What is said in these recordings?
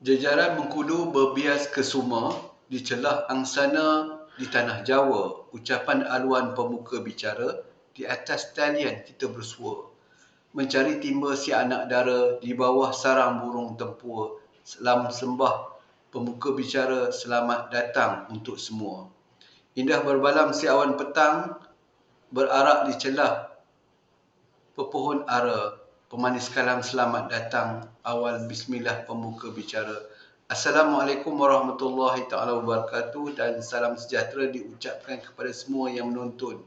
Jejaran Mengkudu berbias ke Suma, di celah angsana di Tanah Jawa, ucapan aluan pemuka bicara di atas talian kita bersua. Mencari timba si anak dara di bawah sarang burung tempur. Selam sembah pemuka bicara, selamat datang untuk semua. Indah berbalam si awan petang, berarak di celah pepohon ara. Pemanis kalam selamat datang, awal bismillah pemuka bicara. Assalamualaikum warahmatullahi taala wabarakatuh dan salam sejahtera diucapkan kepada semua yang menonton.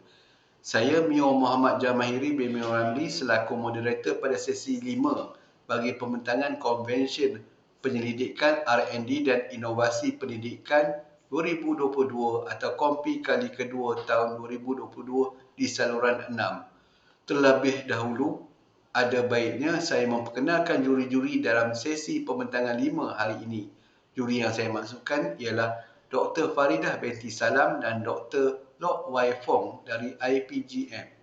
Saya Mio Muhammad Jamahiri bin Mio Ramli selaku moderator pada sesi 5 bagi pembentangan Konvensyen Penyelidikan R&D dan Inovasi Pendidikan 2022 atau Kompi kali kedua tahun 2022 di saluran 6. Terlebih dahulu, ada baiknya saya memperkenalkan juri-juri dalam sesi pembentangan 5 hari ini. Juri yang saya maksudkan ialah Dr. Faridah binti Salam dan Dr. Lok Wai Fong dari IPGM.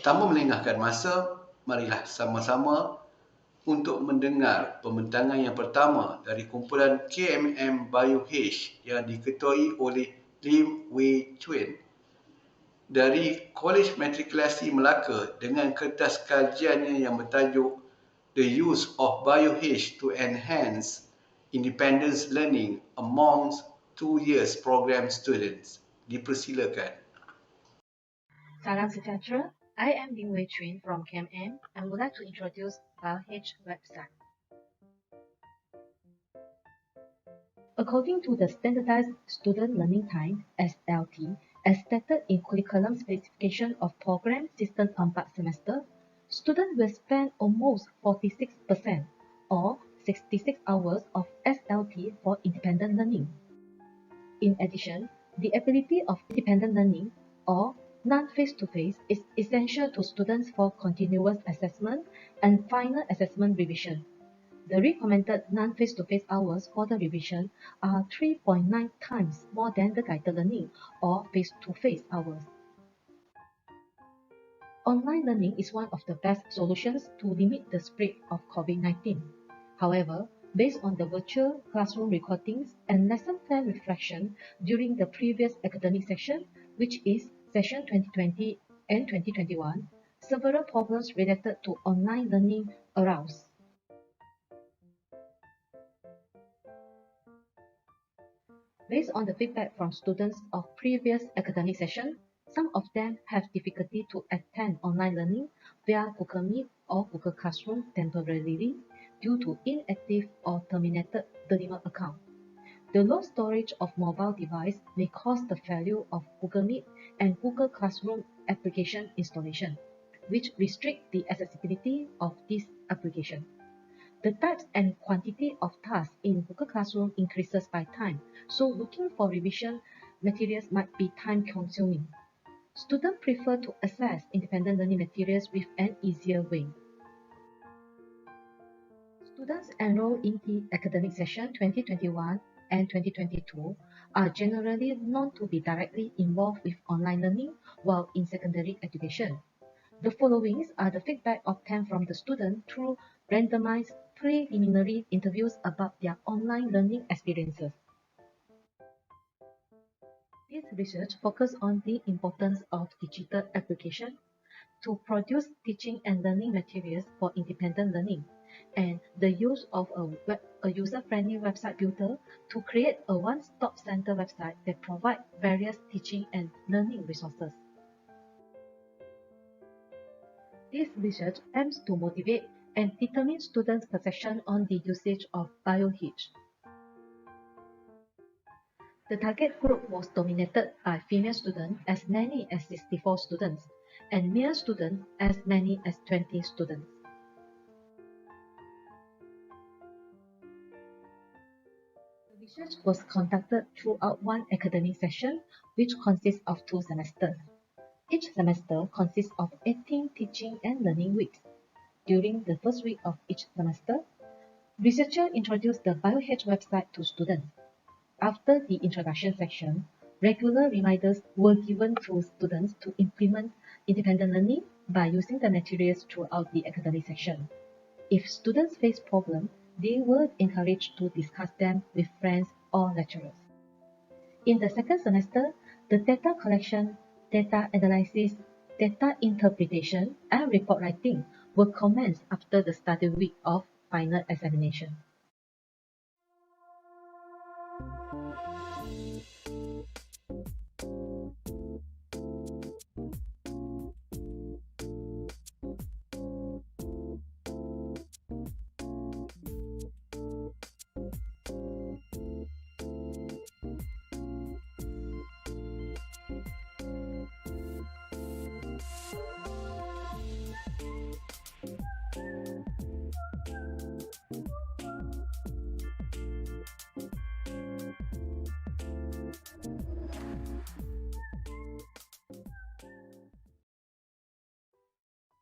Tanpa melengahkan masa, marilah sama-sama untuk mendengar pembentangan yang pertama dari kumpulan KMM BioH yang diketuai oleh Lim Wei Chuen dari Kolej Matrikulasi Melaka dengan kertas kajiannya yang bertajuk The Use of BioH to Enhance Independence Learning Amongst 2 Years Program Students. Dipersilakan. Salam sejahtera. I am Ling Wei Chun from KMM and would like to introduce BioH website. According to the Standardized Student Learning Time (SLT), as stated in Curriculum Specification of Program System 4 semester, students will spend almost 46% or 66 hours of SLT for independent learning. In addition, the ability of independent learning or non-face-to-face is essential to students for continuous assessment and final assessment revision. The recommended non-face-to-face hours for the revision are 3.9 times more than the guided learning or face-to-face hours. Online learning is one of the best solutions to limit the spread of COVID-19. However, based on the virtual classroom recordings and lesson plan reflection during the previous academic session, which is session 2020 and 2021, several problems related to online learning arose. Based on the feedback from students of previous academic session, some of them have difficulty to attend online learning via Google Meet or Google Classroom temporarily due to inactive or terminated Deliver account. The low storage of mobile device may cause the failure of Google Meet and Google Classroom application installation, which restrict the accessibility of this application. The types and quantity of tasks in Google Classroom increases by time, so looking for revision materials might be time-consuming. Students prefer to access independent learning materials with an easier way. Students enrolled in the academic session 2021 and 2022 are generally known to be directly involved with online learning while in secondary education. The following are the feedback obtained from the students through randomized preliminary interviews about their online learning experiences. This research focuses on the importance of digital application to produce teaching and learning materials for independent learning, and the use of a user-friendly website builder to create a one-stop center website that provides various teaching and learning resources. This research aims to motivate and determine students' perception on the usage of BioH. The target group was dominated by female students as many as 64 students and male students as many as 20 students. The research was conducted throughout one academic session, which consists of 2 semesters. Each semester consists of 18 teaching and learning weeks. During the first week of each semester, researchers introduced the BioH website to students. After the introduction section, regular reminders were given to students to implement independent learning by using the materials throughout the academic section. If students face problems, they were encouraged to discuss them with friends or lecturers. In the second semester, the data collection, data analysis, data interpretation, and report writing will commence after the study week of final examination.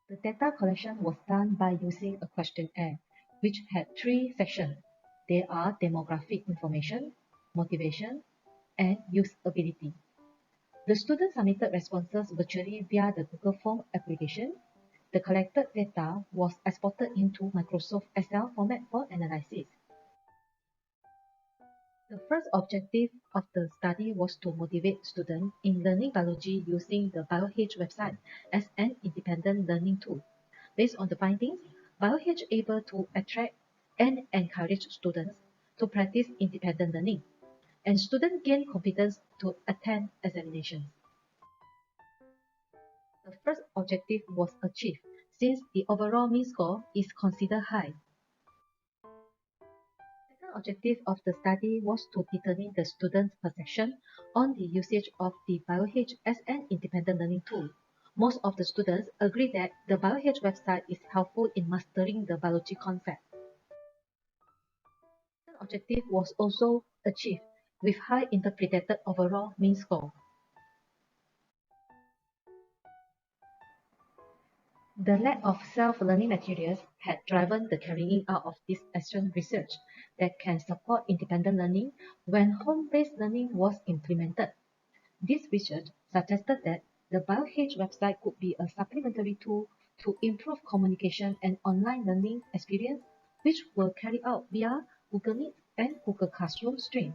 The data collection was done by using a questionnaire, which had three sections. They are demographic information, motivation, and usability. The students submitted responses virtually via the Google Form application. The collected data was exported into Microsoft Excel format for analysis. The first objective of the study was to motivate students in learning biology using the BioH website as an independent learning tool. Based on the findings, BioH able to attract and encourage students to practice independent learning, and students gain confidence to attend examinations. The first objective was achieved since the overall mean score is considered high. The second objective of the study was to determine the students' perception on the usage of the BioH as an independent learning tool. Most of the students agree that the BioH website is helpful in mastering the biology concept. The third objective was also achieved with high interpreted overall mean score. The lack of self-learning materials had driven the carrying out of this action research that can support independent learning when home-based learning was implemented. This research suggested that the BioH website could be a supplementary tool to improve communication and online learning experience, which were carried out via Google Meet and Google Classroom Stream.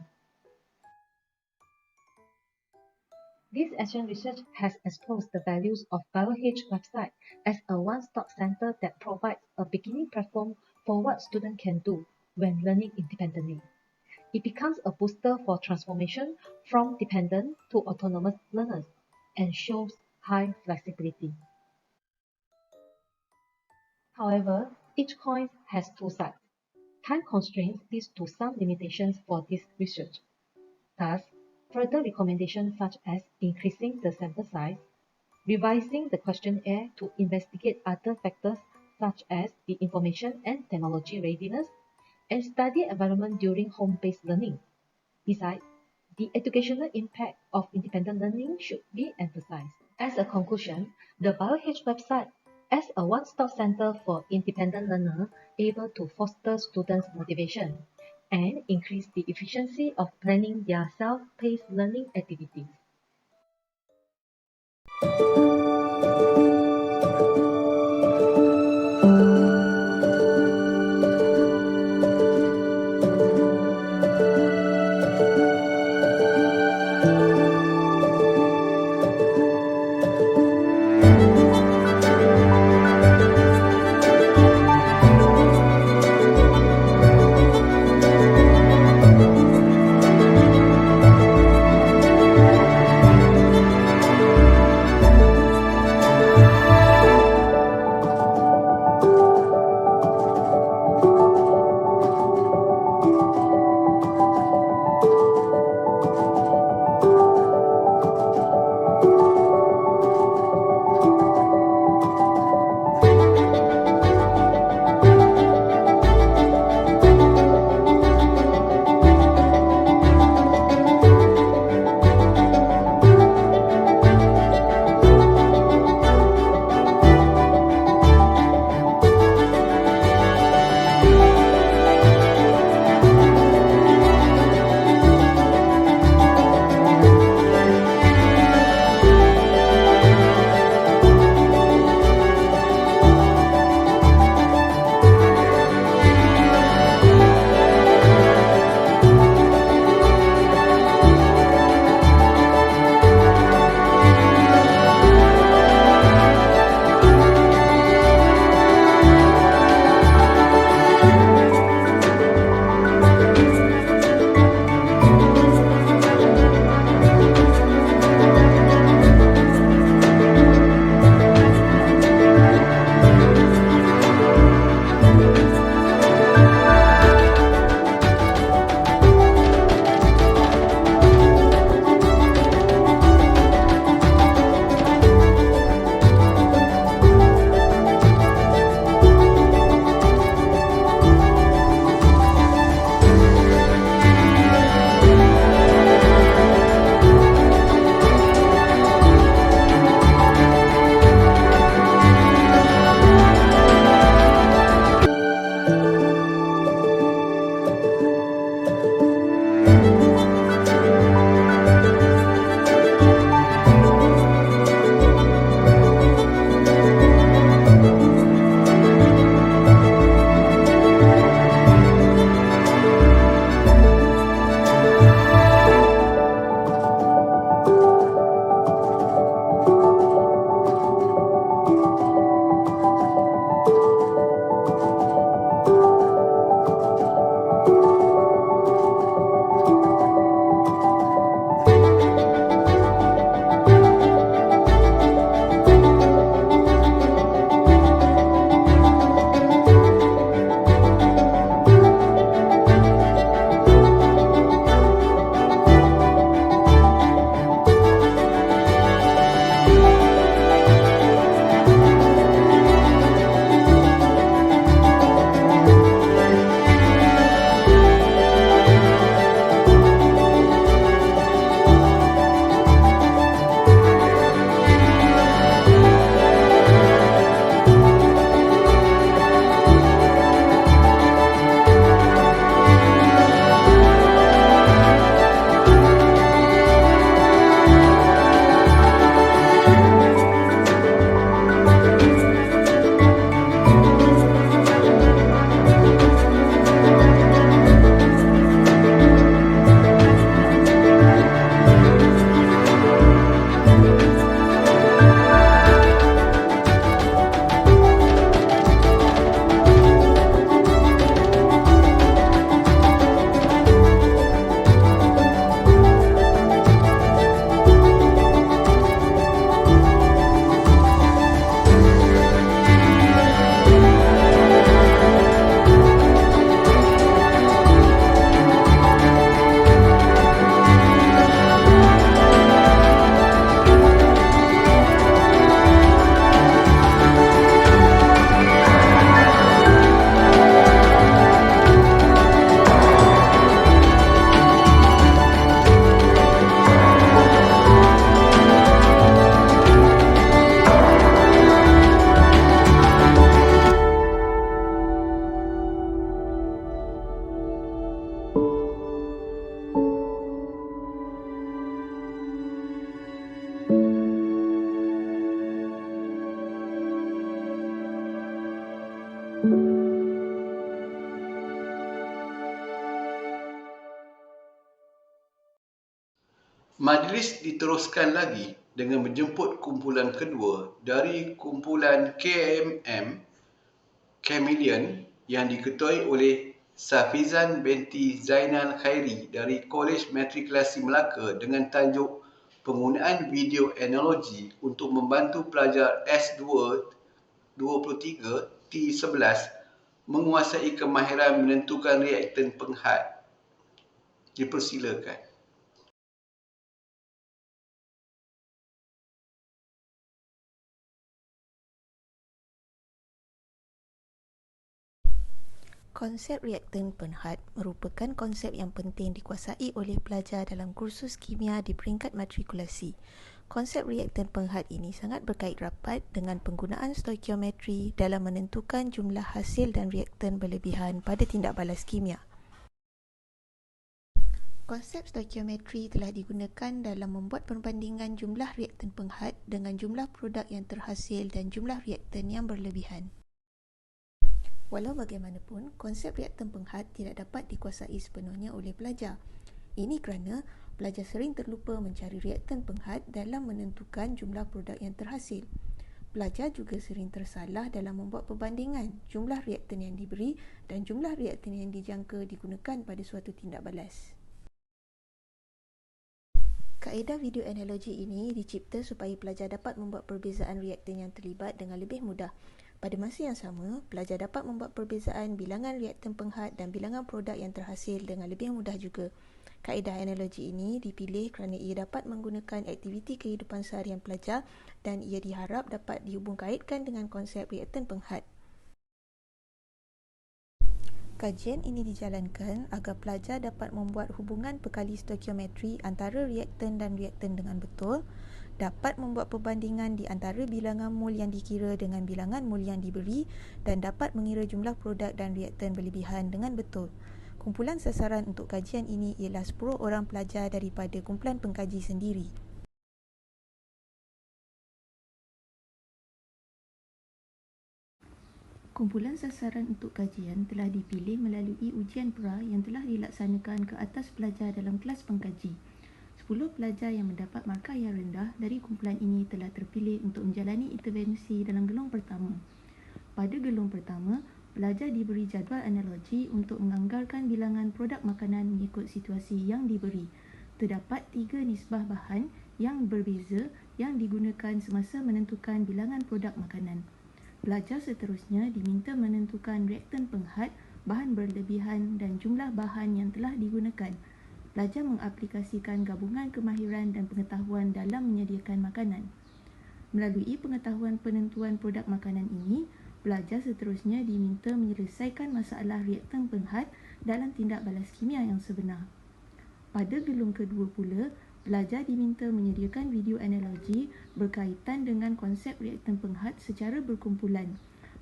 This action research has exposed the values of BioH website as a one-stop center that provides a beginning platform for what students can do when learning independently. It becomes a booster for transformation from dependent to autonomous learners and shows high flexibility. However, each coin has two sides. Time constraints lead to some limitations for this research. Thus, further recommendations such as increasing the sample size, revising the questionnaire to investigate other factors such as the information and technology readiness, and study environment during home-based learning. Besides, the educational impact of independent learning should be emphasized. As a conclusion, the BioH website as a one-stop center for independent learners able to foster students' motivation and increase the efficiency of planning their self-paced learning activities. Majlis diteruskan lagi dengan menjemput kumpulan kedua dari kumpulan KMM, Chameleon, yang diketuai oleh Safizan binti Zainal Khairi dari Kolej Matrikulasi Melaka dengan tajuk Penggunaan Video Analogi untuk membantu pelajar S23 T11 menguasai kemahiran menentukan reaktan penghad. Dipersilakan. Konsep reaktan penghad merupakan konsep yang penting dikuasai oleh pelajar dalam kursus kimia di peringkat matrikulasi. Konsep reaktan penghad ini sangat berkait rapat dengan penggunaan stoikiometri dalam menentukan jumlah hasil dan reaktan berlebihan pada tindak balas kimia. Konsep stoikiometri telah digunakan dalam membuat perbandingan jumlah reaktan penghad dengan jumlah produk yang terhasil dan jumlah reaktan yang berlebihan. Walau bagaimanapun, konsep reaktan penghad tidak dapat dikuasai sepenuhnya oleh pelajar. Ini kerana pelajar sering terlupa mencari reaktan penghad dalam menentukan jumlah produk yang terhasil. Pelajar juga sering tersalah dalam membuat perbandingan jumlah reaktan yang diberi dan jumlah reaktan yang dijangka digunakan pada suatu tindak balas. Kaedah video analogi ini dicipta supaya pelajar dapat membuat perbezaan reaktan yang terlibat dengan lebih mudah. Pada masa yang sama, pelajar dapat membuat perbezaan bilangan reaktan penghad dan bilangan produk yang terhasil dengan lebih mudah juga. Kaedah analogi ini dipilih kerana ia dapat menggunakan aktiviti kehidupan seharian pelajar dan ia diharap dapat dihubungkaitkan dengan konsep reaktan penghad. Kajian ini dijalankan agar pelajar dapat membuat hubungan perkali stoikiometri antara reaktan dan reaktan dengan betul, dapat membuat perbandingan di antara bilangan mol yang dikira dengan bilangan mol yang diberi dan dapat mengira jumlah produk dan reaktan berlebihan dengan betul. Kumpulan sasaran untuk kajian ini ialah 10 orang pelajar daripada kumpulan pengkaji sendiri. Kumpulan sasaran untuk kajian telah dipilih melalui ujian pra yang telah dilaksanakan ke atas pelajar dalam kelas pengkaji. 10 pelajar yang mendapat markah yang rendah dari kumpulan ini telah terpilih untuk menjalani intervensi dalam gelung pertama. Pada gelung pertama, pelajar diberi jadual analogi untuk menganggarkan bilangan produk makanan mengikut situasi yang diberi. Terdapat 3 nisbah bahan yang berbeza yang digunakan semasa menentukan bilangan produk makanan. Pelajar seterusnya diminta menentukan reaktan penghad, bahan berlebihan dan jumlah bahan yang telah digunakan. Pelajar mengaplikasikan gabungan kemahiran dan pengetahuan dalam menyediakan makanan. Melalui pengetahuan penentuan produk makanan ini, pelajar seterusnya diminta menyelesaikan masalah reaktan penghad dalam tindak balas kimia yang sebenar. Pada gelung kedua pula, pelajar diminta menyediakan video analogi berkaitan dengan konsep reaktan penghad secara berkumpulan.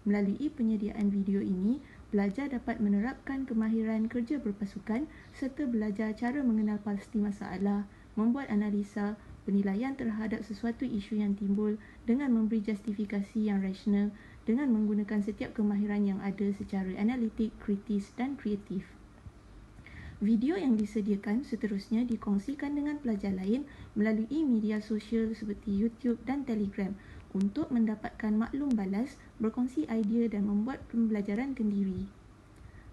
Melalui penyediaan video ini, pelajar dapat menerapkan kemahiran kerja berpasukan serta belajar cara mengenal pasti masalah, membuat analisa, penilaian terhadap sesuatu isu yang timbul dengan memberi justifikasi yang rasional dengan menggunakan setiap kemahiran yang ada secara analitik, kritis dan kreatif. Video yang disediakan seterusnya dikongsikan dengan pelajar lain melalui media sosial seperti YouTube dan Telegram untuk mendapatkan maklum balas, berkongsi idea dan membuat pembelajaran kendiri.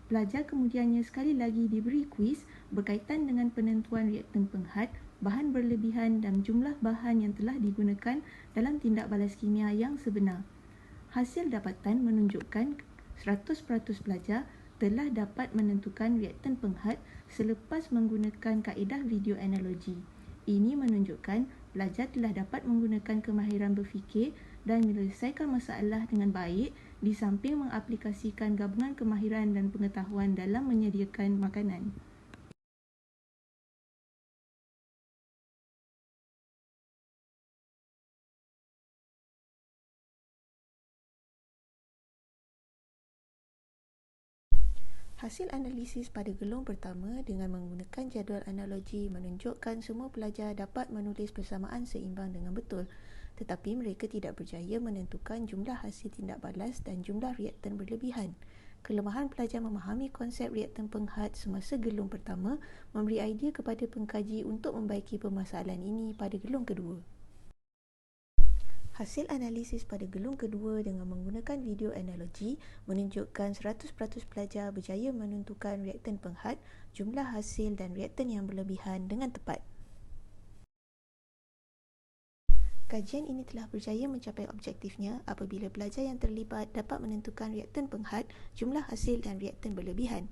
Pelajar kemudiannya sekali lagi diberi kuis berkaitan dengan penentuan reaktan penghad, bahan berlebihan dan jumlah bahan yang telah digunakan dalam tindak balas kimia yang sebenar. Hasil dapatan menunjukkan 100% pelajar telah dapat menentukan reaktan penghad selepas menggunakan kaedah video analogi. Ini menunjukkan pelajar telah dapat menggunakan kemahiran berfikir dan menyelesaikan masalah dengan baik di samping mengaplikasikan gabungan kemahiran dan pengetahuan dalam menyediakan makanan. Hasil analisis pada gelung pertama dengan menggunakan jadual analogi menunjukkan semua pelajar dapat menulis persamaan seimbang dengan betul, tetapi mereka tidak berjaya menentukan jumlah hasil tindak balas dan jumlah reaktan berlebihan. kelemahan pelajar memahami konsep reaktan penghad semasa gelung pertama memberi idea kepada pengkaji untuk membaiki permasalahan ini pada gelung kedua. Hasil analisis pada gelung kedua dengan menggunakan video analogi menunjukkan 100% pelajar berjaya menentukan reaktan penghad, jumlah hasil dan reaktan yang berlebihan dengan tepat. Kajian ini telah berjaya mencapai objektifnya apabila pelajar yang terlibat dapat menentukan reaktan penghad, jumlah hasil dan reaktan berlebihan.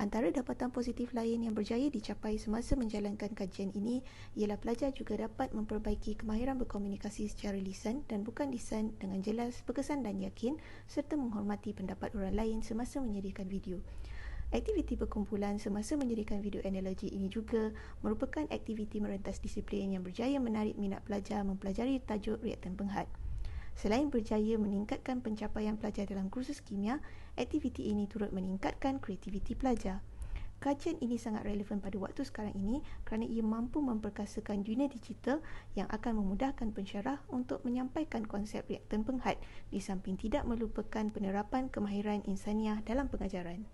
Antara dapatan positif lain yang berjaya dicapai semasa menjalankan kajian ini ialah pelajar juga dapat memperbaiki kemahiran berkomunikasi secara lisan dan bukan lisan dengan jelas, berkesan dan yakin serta menghormati pendapat orang lain semasa menyediakan video. Aktiviti berkumpulan semasa menyediakan video analogi ini juga merupakan aktiviti merentas disiplin yang berjaya menarik minat pelajar mempelajari tajuk reaktan penghad. Selain berjaya meningkatkan pencapaian pelajar dalam kursus kimia, aktiviti ini turut meningkatkan kreativiti pelajar. Kajian ini sangat relevan pada waktu sekarang ini kerana ia mampu memperkasakan dunia digital yang akan memudahkan pensyarah untuk menyampaikan konsep reaktan penghad di samping tidak melupakan penerapan kemahiran insaniah dalam pengajaran.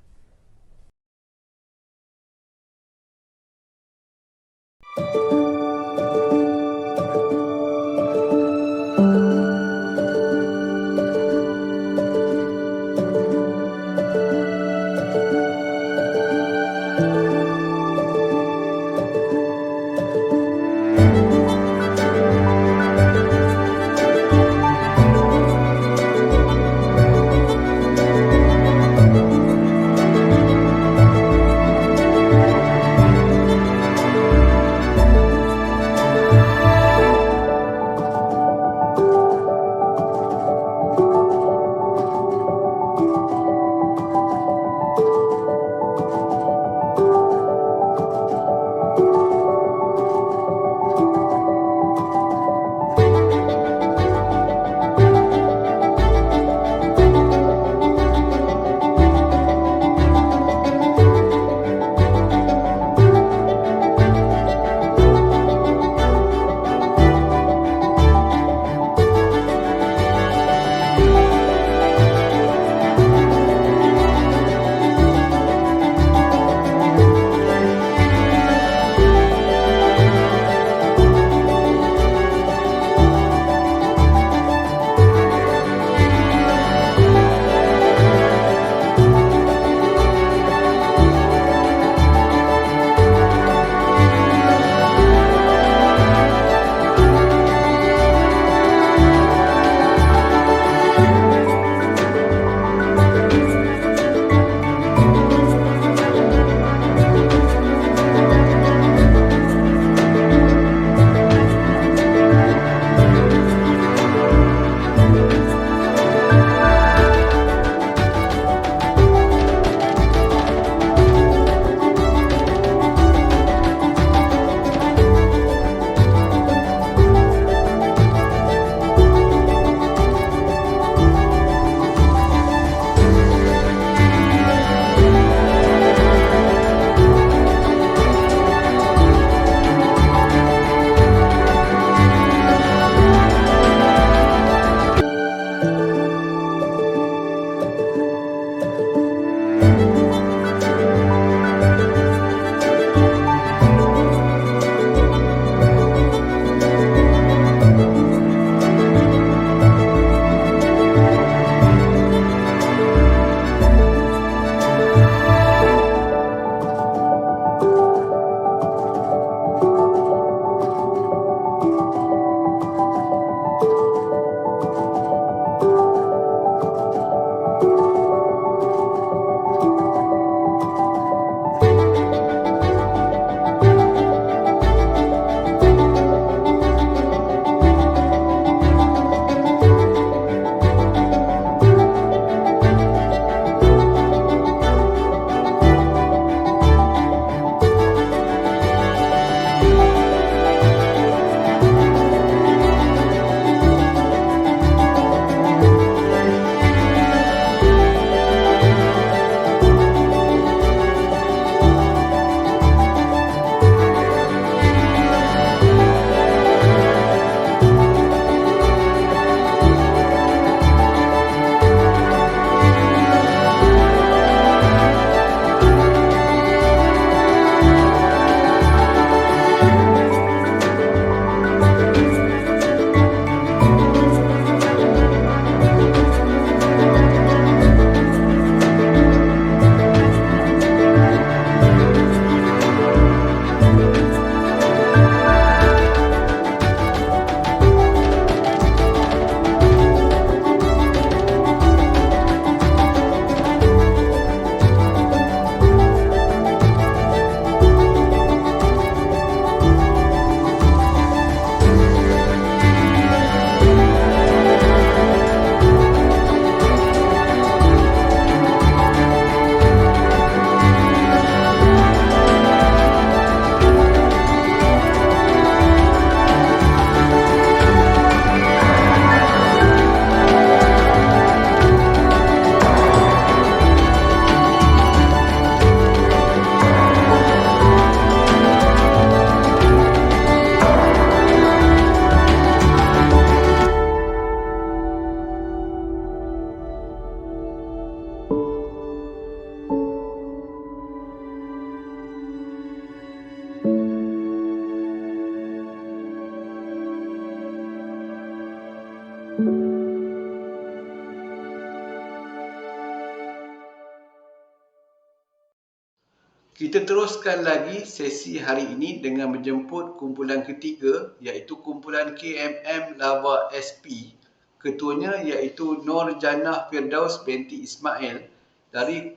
Kita teruskan lagi sesi hari ini dengan menjemput kumpulan ketiga iaitu kumpulan KMM Lava SP. Ketuanya iaitu Nur Jannah Firdaus binti Ismail dari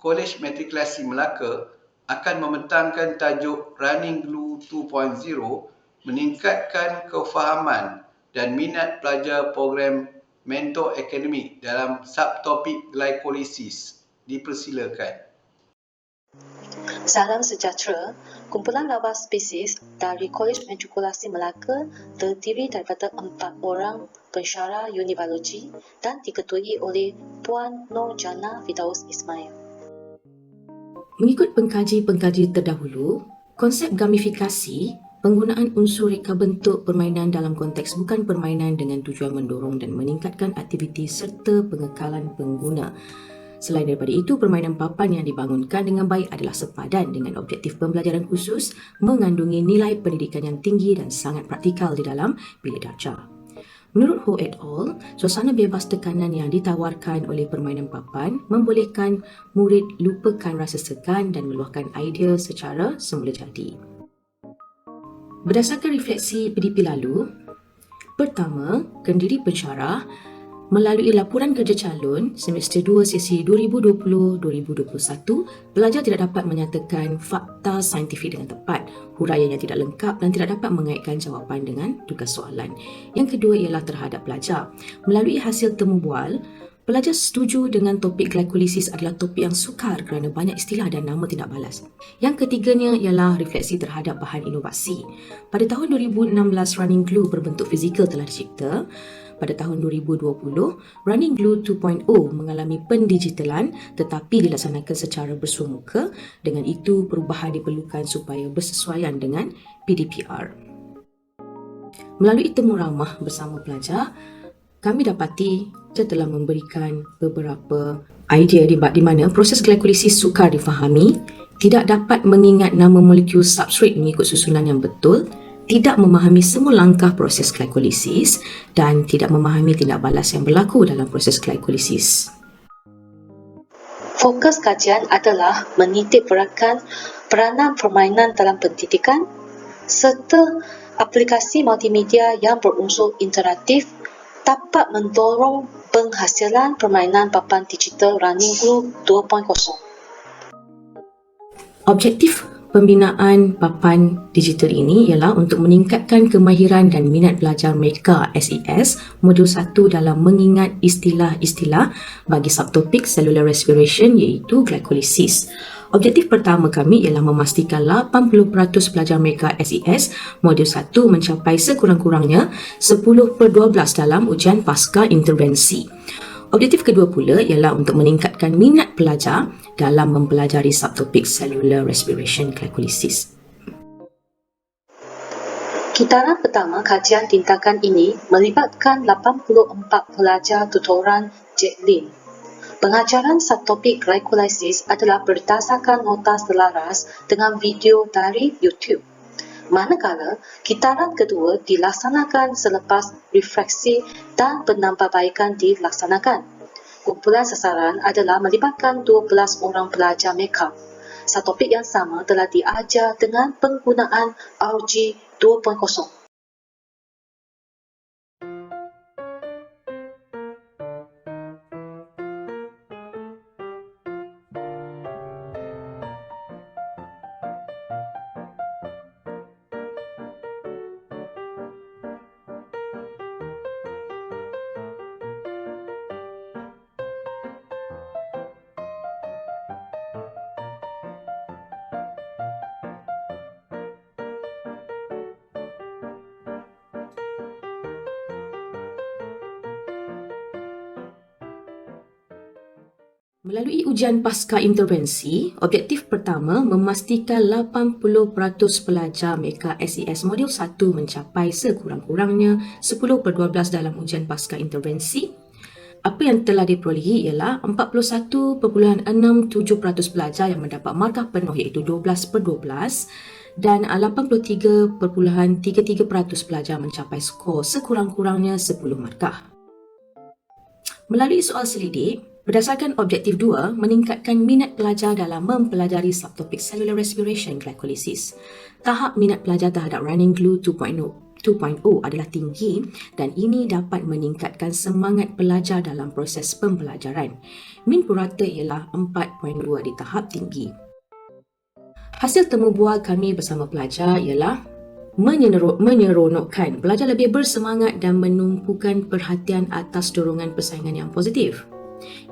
Kolej Matrikulasi Melaka akan membentangkan tajuk Running Glue 2.0 meningkatkan kefahaman dan minat pelajar program Mentor Akademik dalam subtopik glikolisis. Dipersilakan. Salam sejahtera, kumpulan lava spesies dari Kolej Matrikulasi Melaka terdiri daripada 4 orang pensyarah unibiologi dan diketuai oleh Puan Nur Jannah Firdaus Ismail. Mengikut pengkaji-pengkaji terdahulu, konsep gamifikasi, penggunaan unsur reka bentuk permainan dalam konteks bukan permainan dengan tujuan mendorong dan meningkatkan aktiviti serta pengekalan pengguna. Selain daripada itu, permainan papan yang dibangunkan dengan baik adalah sepadan dengan objektif pembelajaran khusus, mengandungi nilai pendidikan yang tinggi dan sangat praktikal di dalam bilik darjah. Menurut Ho et al., suasana bebas tekanan yang ditawarkan oleh permainan papan membolehkan murid lupakan rasa segan dan meluahkan idea secara semula jadi. Berdasarkan refleksi PDP lalu, pertama, kendiri pensyarah melalui laporan kerja calon semester 2 sesi 2020-2021, pelajar tidak dapat menyatakan fakta saintifik dengan tepat, huraian yang tidak lengkap dan tidak dapat mengaitkan jawapan dengan tugas soalan. Yang kedua ialah terhadap pelajar. Melalui hasil temu bual, pelajar setuju dengan topik glikolisis adalah topik yang sukar kerana banyak istilah dan nama tidak balas. Yang ketiganya ialah refleksi terhadap bahan inovasi. Pada tahun 2016, Running Glue berbentuk fizikal telah dicipta. Pada tahun 2020, Running Glue 2.0 mengalami pendigitalan tetapi dilaksanakan secara bersua muka. Dengan itu, perubahan diperlukan supaya bersesuaian dengan PDPR. Melalui temu ramah bersama pelajar, kami dapati kita telah memberikan beberapa idea di mana proses glikolisis sukar difahami, tidak dapat mengingat nama molekul substrate mengikut susunan yang betul, tidak memahami semua langkah proses glikolisis dan tidak memahami tindak balas yang berlaku dalam proses glikolisis. Fokus kajian adalah menitik beratkan peranan permainan dalam pendidikan serta aplikasi multimedia yang berunsur interaktif dapat mendorong penghasilan permainan papan digital Running Glue 2.0. Objektif pembinaan papan digital ini ialah untuk meningkatkan kemahiran dan minat belajar mereka SES Modul 1 dalam mengingat istilah-istilah bagi subtopik cellular respiration iaitu glikolisis. Objektif pertama kami ialah memastikan 80% pelajar mereka SES Modul 1 mencapai sekurang-kurangnya 10/12 dalam ujian pasca intervensi. Objektif kedua pula ialah untuk meningkatkan minat pelajar dalam mempelajari subtopik cellular respiration glycolysis. Kitaran pertama kajian tindakan ini melibatkan 84 pelajar tutoran JETLIN. Pengajaran subtopik glycolysis adalah berdasarkan nota selaras dengan video dari YouTube. Manakala kitaran kedua dilaksanakan selepas refleksi dan penambahbaikan dilaksanakan. Kumpulan sasaran adalah melibatkan 12 orang pelajar makeup. Subtopik yang sama telah diajar dengan penggunaan RG 2.0. Melalui ujian pasca intervensi, objektif pertama memastikan 80% pelajar mereka SES Modul 1 mencapai sekurang-kurangnya 10/12 dalam ujian pasca intervensi. Apa yang telah diperolehi ialah 41.67% pelajar yang mendapat markah penuh iaitu 12/12 dan 83.33% pelajar mencapai skor sekurang-kurangnya 10 markah. Melalui soal selidik, Berdasarkan objektif 2, meningkatkan minat pelajar dalam mempelajari subtopik cellular respiration glycolysis. Tahap minat pelajar terhadap Running Glue 2.0 adalah tinggi dan ini dapat meningkatkan semangat pelajar dalam proses pembelajaran. Min purata ialah 4.2 di tahap tinggi. Hasil temu bual kami bersama pelajar ialah menyeronokkan. Pelajar lebih bersemangat dan menumpukan perhatian atas dorongan persaingan yang positif.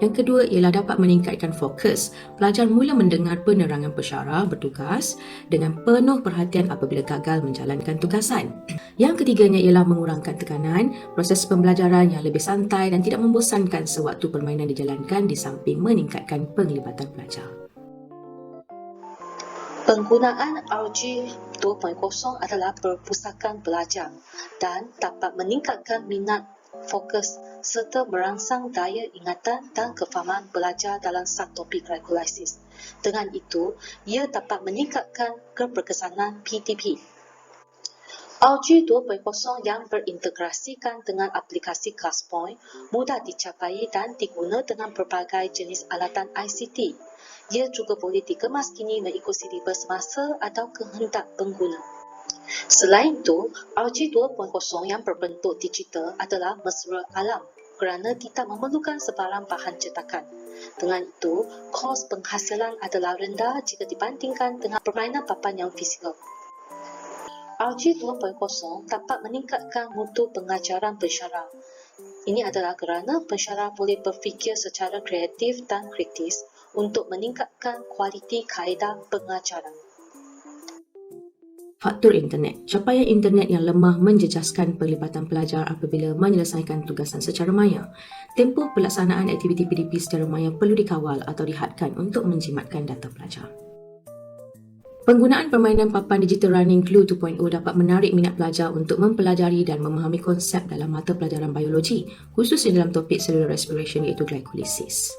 Yang kedua ialah dapat meningkatkan fokus. Pelajar mula mendengar penerangan pensyarah bertugas dengan penuh perhatian apabila gagal menjalankan tugasan. Yang ketiganya ialah mengurangkan tekanan, proses pembelajaran yang lebih santai dan tidak membosankan sewaktu permainan dijalankan di samping meningkatkan penglibatan pelajar. Penggunaan RG 2.0 adalah perpustakaan pelajar dan dapat meningkatkan minat, fokus serta merangsang daya ingatan dan kefahaman belajar dalam subtopik glycolysis. Dengan itu, ia dapat meningkatkan keberkesanan PTP. RG 2.0 yang berintegrasikan dengan aplikasi ClassPoint mudah dicapai dan diguna dengan berbagai jenis alatan ICT. Ia juga boleh dikemaskini mengikut silibus semasa atau kehendak pengguna. Selain itu, RG 2.0 yang berbentuk digital adalah mesra alam kerana tidak memerlukan sebarang bahan cetakan. Dengan itu, kos penghasilan adalah rendah jika dibandingkan dengan permainan papan yang fizikal. RG 2.0 dapat meningkatkan mutu pengajaran pensyarah. Ini adalah kerana pensyarah boleh berfikir secara kreatif dan kritis untuk meningkatkan kualiti kaedah pengajaran. Faktor internet. Capaian internet yang lemah menjejaskan penglibatan pelajar apabila menyelesaikan tugasan secara maya. Tempoh pelaksanaan aktiviti PDP secara maya perlu dikawal atau dihadkan untuk menjimatkan data pelajar. Penggunaan permainan papan digital Running Glue 2.0 dapat menarik minat pelajar untuk mempelajari dan memahami konsep dalam mata pelajaran biologi, khususnya dalam topik cellular respiration iaitu glycolysis.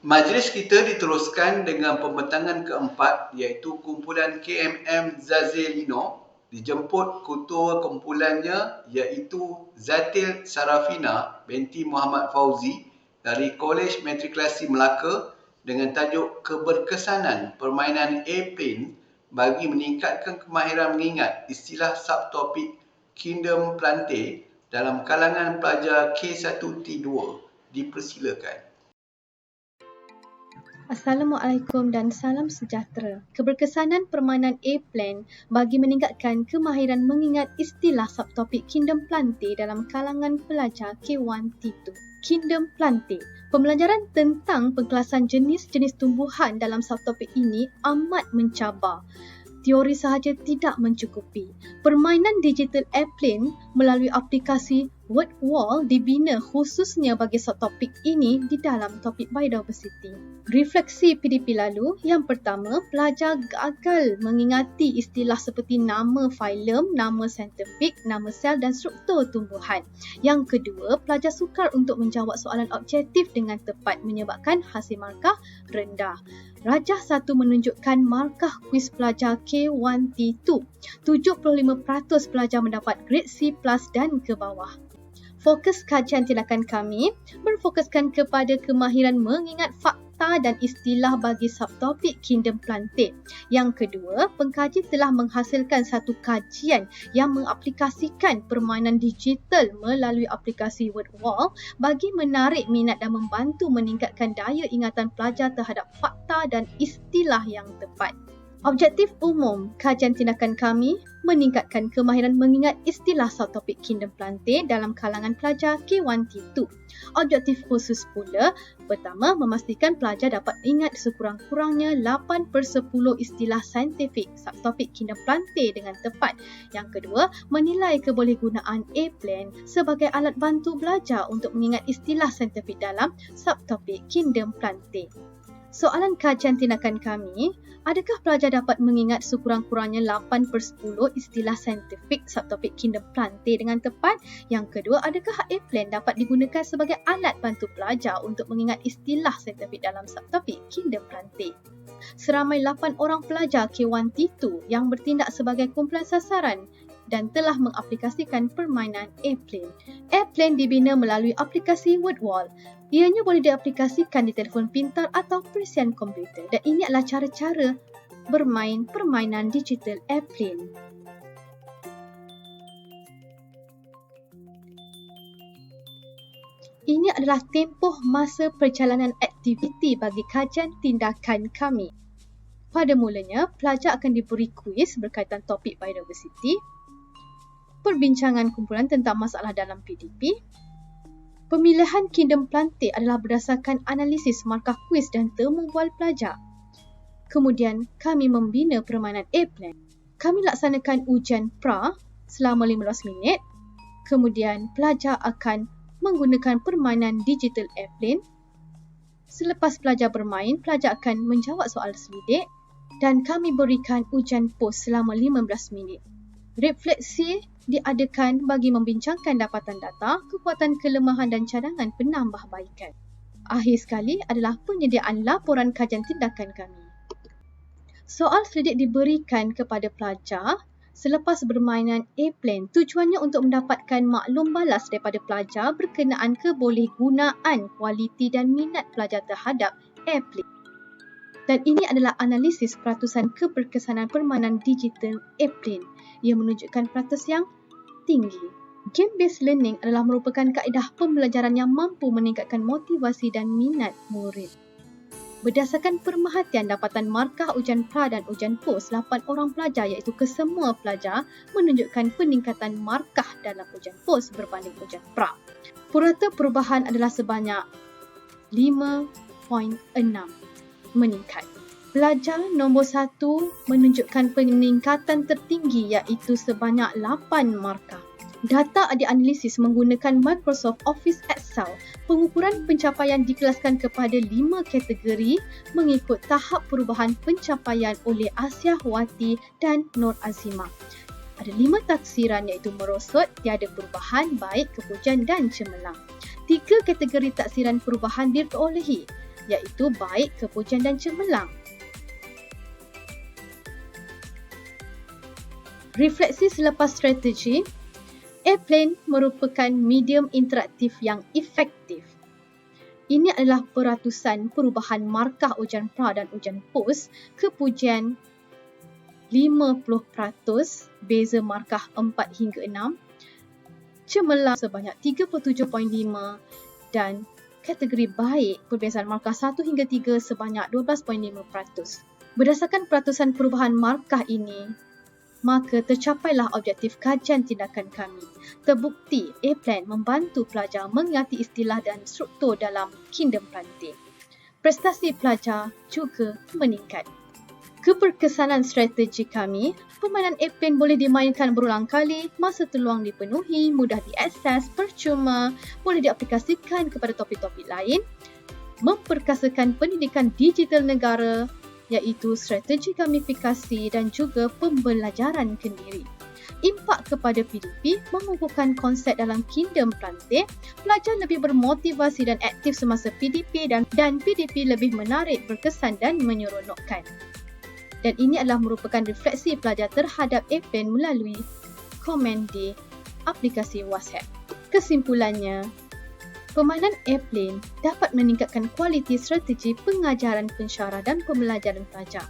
Majlis kita diteruskan dengan pembentangan keempat iaitu kumpulan KMM Zazilino dijemput ketua kumpulannya iaitu Zatil Sarafina binti Muhammad Fauzi dari Kolej Matrikulasi Melaka dengan tajuk Keberkesanan Permainan Airplane bagi meningkatkan kemahiran mengingat istilah subtopik Kingdom Plantae dalam kalangan pelajar K1T2. Dipersilakan. Assalamualaikum dan salam sejahtera. Keberkesanan permainan A-Plan bagi meningkatkan kemahiran mengingat istilah subtopik Kingdom Plantae dalam kalangan pelajar K1T2. Kingdom Plantae. Pembelajaran tentang pengkelasan jenis-jenis tumbuhan dalam subtopik ini amat mencabar. Teori sahaja tidak mencukupi. Permainan digital airplane melalui aplikasi WordWall dibina khususnya bagi subtopik ini di dalam topik biodiversity. Refleksi PDP lalu, yang pertama, pelajar gagal mengingati istilah seperti nama filem, nama saintifik, nama sel dan struktur tumbuhan. Yang kedua, pelajar sukar untuk menjawab soalan objektif dengan tepat menyebabkan hasil markah rendah. Rajah 1 menunjukkan markah kuis pelajar K1T2. 75% pelajar mendapat grade C+ dan ke bawah. Fokus kajian tindakan kami berfokuskan kepada kemahiran mengingat fakta dan istilah bagi subtopik Kingdom Plantae. Yang kedua, pengkaji telah menghasilkan satu kajian yang mengaplikasikan permainan digital melalui aplikasi WordWall bagi menarik minat dan membantu meningkatkan daya ingatan pelajar terhadap fakta dan istilah yang tepat. Objektif umum kajian tindakan kami meningkatkan kemahiran mengingat istilah subtopik Kingdom Plantae dalam kalangan pelajar K1T2. Objektif khusus pula, pertama, memastikan pelajar dapat ingat sekurang-kurangnya 8/10 istilah saintifik subtopik Kingdom Plantae dengan tepat. Yang kedua, menilai kebolehgunaan A-Plan sebagai alat bantu belajar untuk mengingat istilah saintifik dalam subtopik Kingdom Plantae. Soalan kajian tindakan kami, adakah pelajar dapat mengingat sekurang-kurangnya 8/10 istilah saintifik subtopik Kingdom Plantae dengan tepat? Yang kedua, adakah A-Plan dapat digunakan sebagai alat bantu pelajar untuk mengingat istilah saintifik dalam subtopik Kingdom Plantae? Seramai 8 orang pelajar K1T2 yang bertindak sebagai kumpulan sasaran dan telah mengaplikasikan permainan A-Plan. A-Plan dibina melalui aplikasi WordWall. Ianya boleh diaplikasikan di telefon pintar atau perisian komputer dan ini adalah cara-cara bermain permainan digital A-Plan. Ini adalah tempoh masa perjalanan aktiviti bagi kajian tindakan kami. Pada mulanya, pelajar akan diberi kuis berkaitan topik biodiversity, perbincangan kumpulan tentang masalah dalam PDP. Pemilihan Kingdom Plantae adalah berdasarkan analisis markah kuis dan temu bual pelajar. Kemudian, kami membina permainan A-Plan. Kami laksanakan ujian pra selama 15 minit. Kemudian, pelajar akan menggunakan permainan digital A-Plan. Selepas pelajar bermain, pelajar akan menjawab soal selidik dan kami berikan ujian pos selama 15 minit. Refleksi diadakan bagi membincangkan dapatan data, kekuatan kelemahan dan cadangan penambahbaikan. Akhir sekali adalah penyediaan laporan kajian tindakan kami. Soal selidik diberikan kepada pelajar selepas bermainan A-Plan. Tujuannya untuk mendapatkan maklum balas daripada pelajar berkenaan kebolehgunaan, kualiti dan minat pelajar terhadap A-Plan. Dan ini adalah analisis peratusan keberkesanan permainan digital A-Plan yang menunjukkan peratus yang tinggi. Game-based learning adalah merupakan kaedah pembelajaran yang mampu meningkatkan motivasi dan minat murid. Berdasarkan pemerhatian dapatan markah ujian pra dan ujian pos, 8 orang pelajar iaitu kesemua pelajar menunjukkan peningkatan markah dalam ujian pos berbanding ujian pra. Purata perubahan adalah sebanyak 5.6 meningkat. Pelajar nombor 1 menunjukkan peningkatan tertinggi iaitu sebanyak 8 markah. Data dianalisis menggunakan Microsoft Office Excel. Pengukuran pencapaian dikelaskan kepada 5 kategori mengikut tahap perubahan pencapaian oleh Asia Wati dan Nur Azimah. Ada 5 taksiran iaitu merosot, tiada perubahan, baik, kepujian dan cemerlang. 3 kategori taksiran perubahan diperolehi. iaitu baik, kepujian dan cemerlang. Refleksi selepas strategi, Airplane merupakan medium interaktif yang efektif. Ini adalah peratusan perubahan markah ujian pra dan ujian pos, kepujian 50%, beza markah 4 hingga 6, cemerlang sebanyak 37.5 dan kategori baik perbezaan markah 1 hingga 3 sebanyak 12.5%. Berdasarkan peratusan perubahan markah ini, maka tercapailah objektif kajian tindakan kami. Terbukti Airplane membantu pelajar mengingati istilah dan struktur dalam Kingdom Planting. Prestasi pelajar juga meningkat. Keberkesanan strategi kami, permainan Airplane boleh dimainkan berulang kali, masa terluang dipenuhi, mudah diakses, percuma, boleh diaplikasikan kepada topik-topik lain, memperkasakan pendidikan digital negara, iaitu strategi gamifikasi dan juga pembelajaran kendiri. Impak kepada PDP mengukuhkan konsep dalam Kingdom Planting, pelajar lebih bermotivasi dan aktif semasa PDP dan PDP lebih menarik, berkesan dan menyeronokkan. Dan ini adalah merupakan refleksi pelajar terhadap Airplane melalui komen di aplikasi WhatsApp. Kesimpulannya, permainan Airplane dapat meningkatkan kualiti strategi pengajaran pensyarah dan pembelajaran pelajar,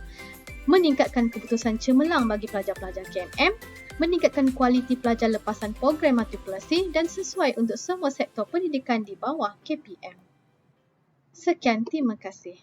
meningkatkan keputusan cemerlang bagi pelajar-pelajar KMM, meningkatkan kualiti pelajar lepasan program matrikulasi dan sesuai untuk semua sektor pendidikan di bawah KPM. Sekian, terima kasih.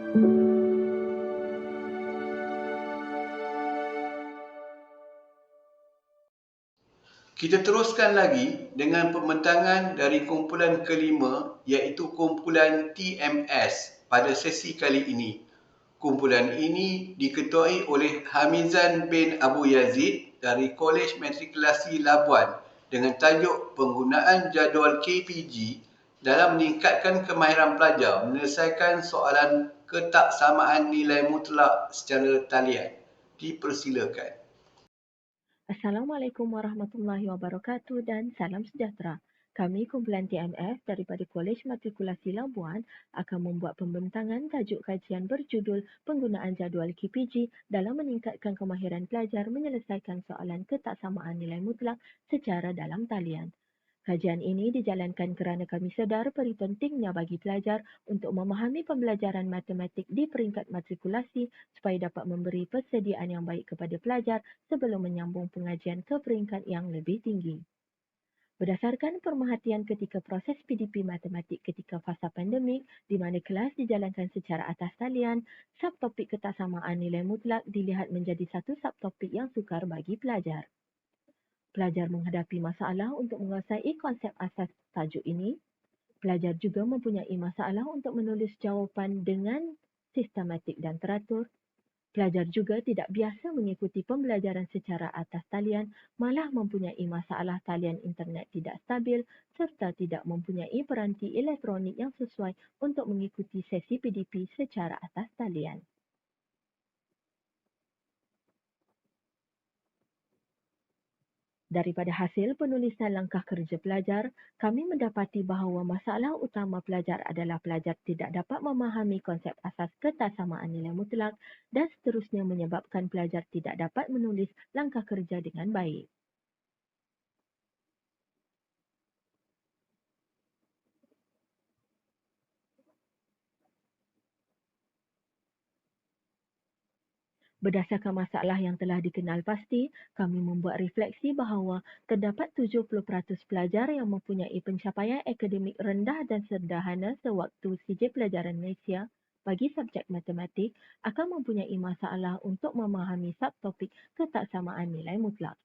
Kita teruskan lagi dengan pembentangan dari kumpulan kelima iaitu kumpulan TMS pada sesi kali ini. Kumpulan ini diketuai oleh Hamizan bin Abu Yazid dari Kolej Matrikulasi Labuan dengan tajuk penggunaan jadual KPG dalam meningkatkan kemahiran pelajar menyelesaikan soalan ketaksamaan nilai mutlak secara talian. Dipersilakan. Assalamualaikum warahmatullahi wabarakatuh dan salam sejahtera. Kami kumpulan TMF daripada Kolej Matrikulasi Labuan akan membuat pembentangan tajuk kajian berjudul penggunaan jadual KPG dalam meningkatkan kemahiran pelajar menyelesaikan soalan ketaksamaan nilai mutlak secara dalam talian. Kajian ini dijalankan kerana kami sedar peri pentingnya bagi pelajar untuk memahami pembelajaran matematik di peringkat matrikulasi supaya dapat memberi persediaan yang baik kepada pelajar sebelum menyambung pengajian ke peringkat yang lebih tinggi. Berdasarkan pemerhatian ketika proses PDP matematik ketika fasa pandemik, di mana kelas dijalankan secara atas talian, subtopik ketaksamaan nilai mutlak dilihat menjadi satu subtopik yang sukar bagi pelajar. Pelajar menghadapi masalah untuk menguasai konsep asas tajuk ini. Pelajar juga mempunyai masalah untuk menulis jawapan dengan sistematik dan teratur. Pelajar juga tidak biasa mengikuti pembelajaran secara atas talian, malah mempunyai masalah talian internet tidak stabil serta tidak mempunyai peranti elektronik yang sesuai untuk mengikuti sesi PDP secara atas talian. Daripada hasil penulisan langkah kerja pelajar, kami mendapati bahawa masalah utama pelajar adalah pelajar tidak dapat memahami konsep asas ketaksamaan nilai mutlak dan seterusnya menyebabkan pelajar tidak dapat menulis langkah kerja dengan baik. Berdasarkan masalah yang telah dikenal pasti, kami membuat refleksi bahawa terdapat 70% pelajar yang mempunyai pencapaian akademik rendah dan sederhana sewaktu CJ Pelajaran Malaysia bagi subjek matematik akan mempunyai masalah untuk memahami subtopik ketaksamaan nilai mutlak.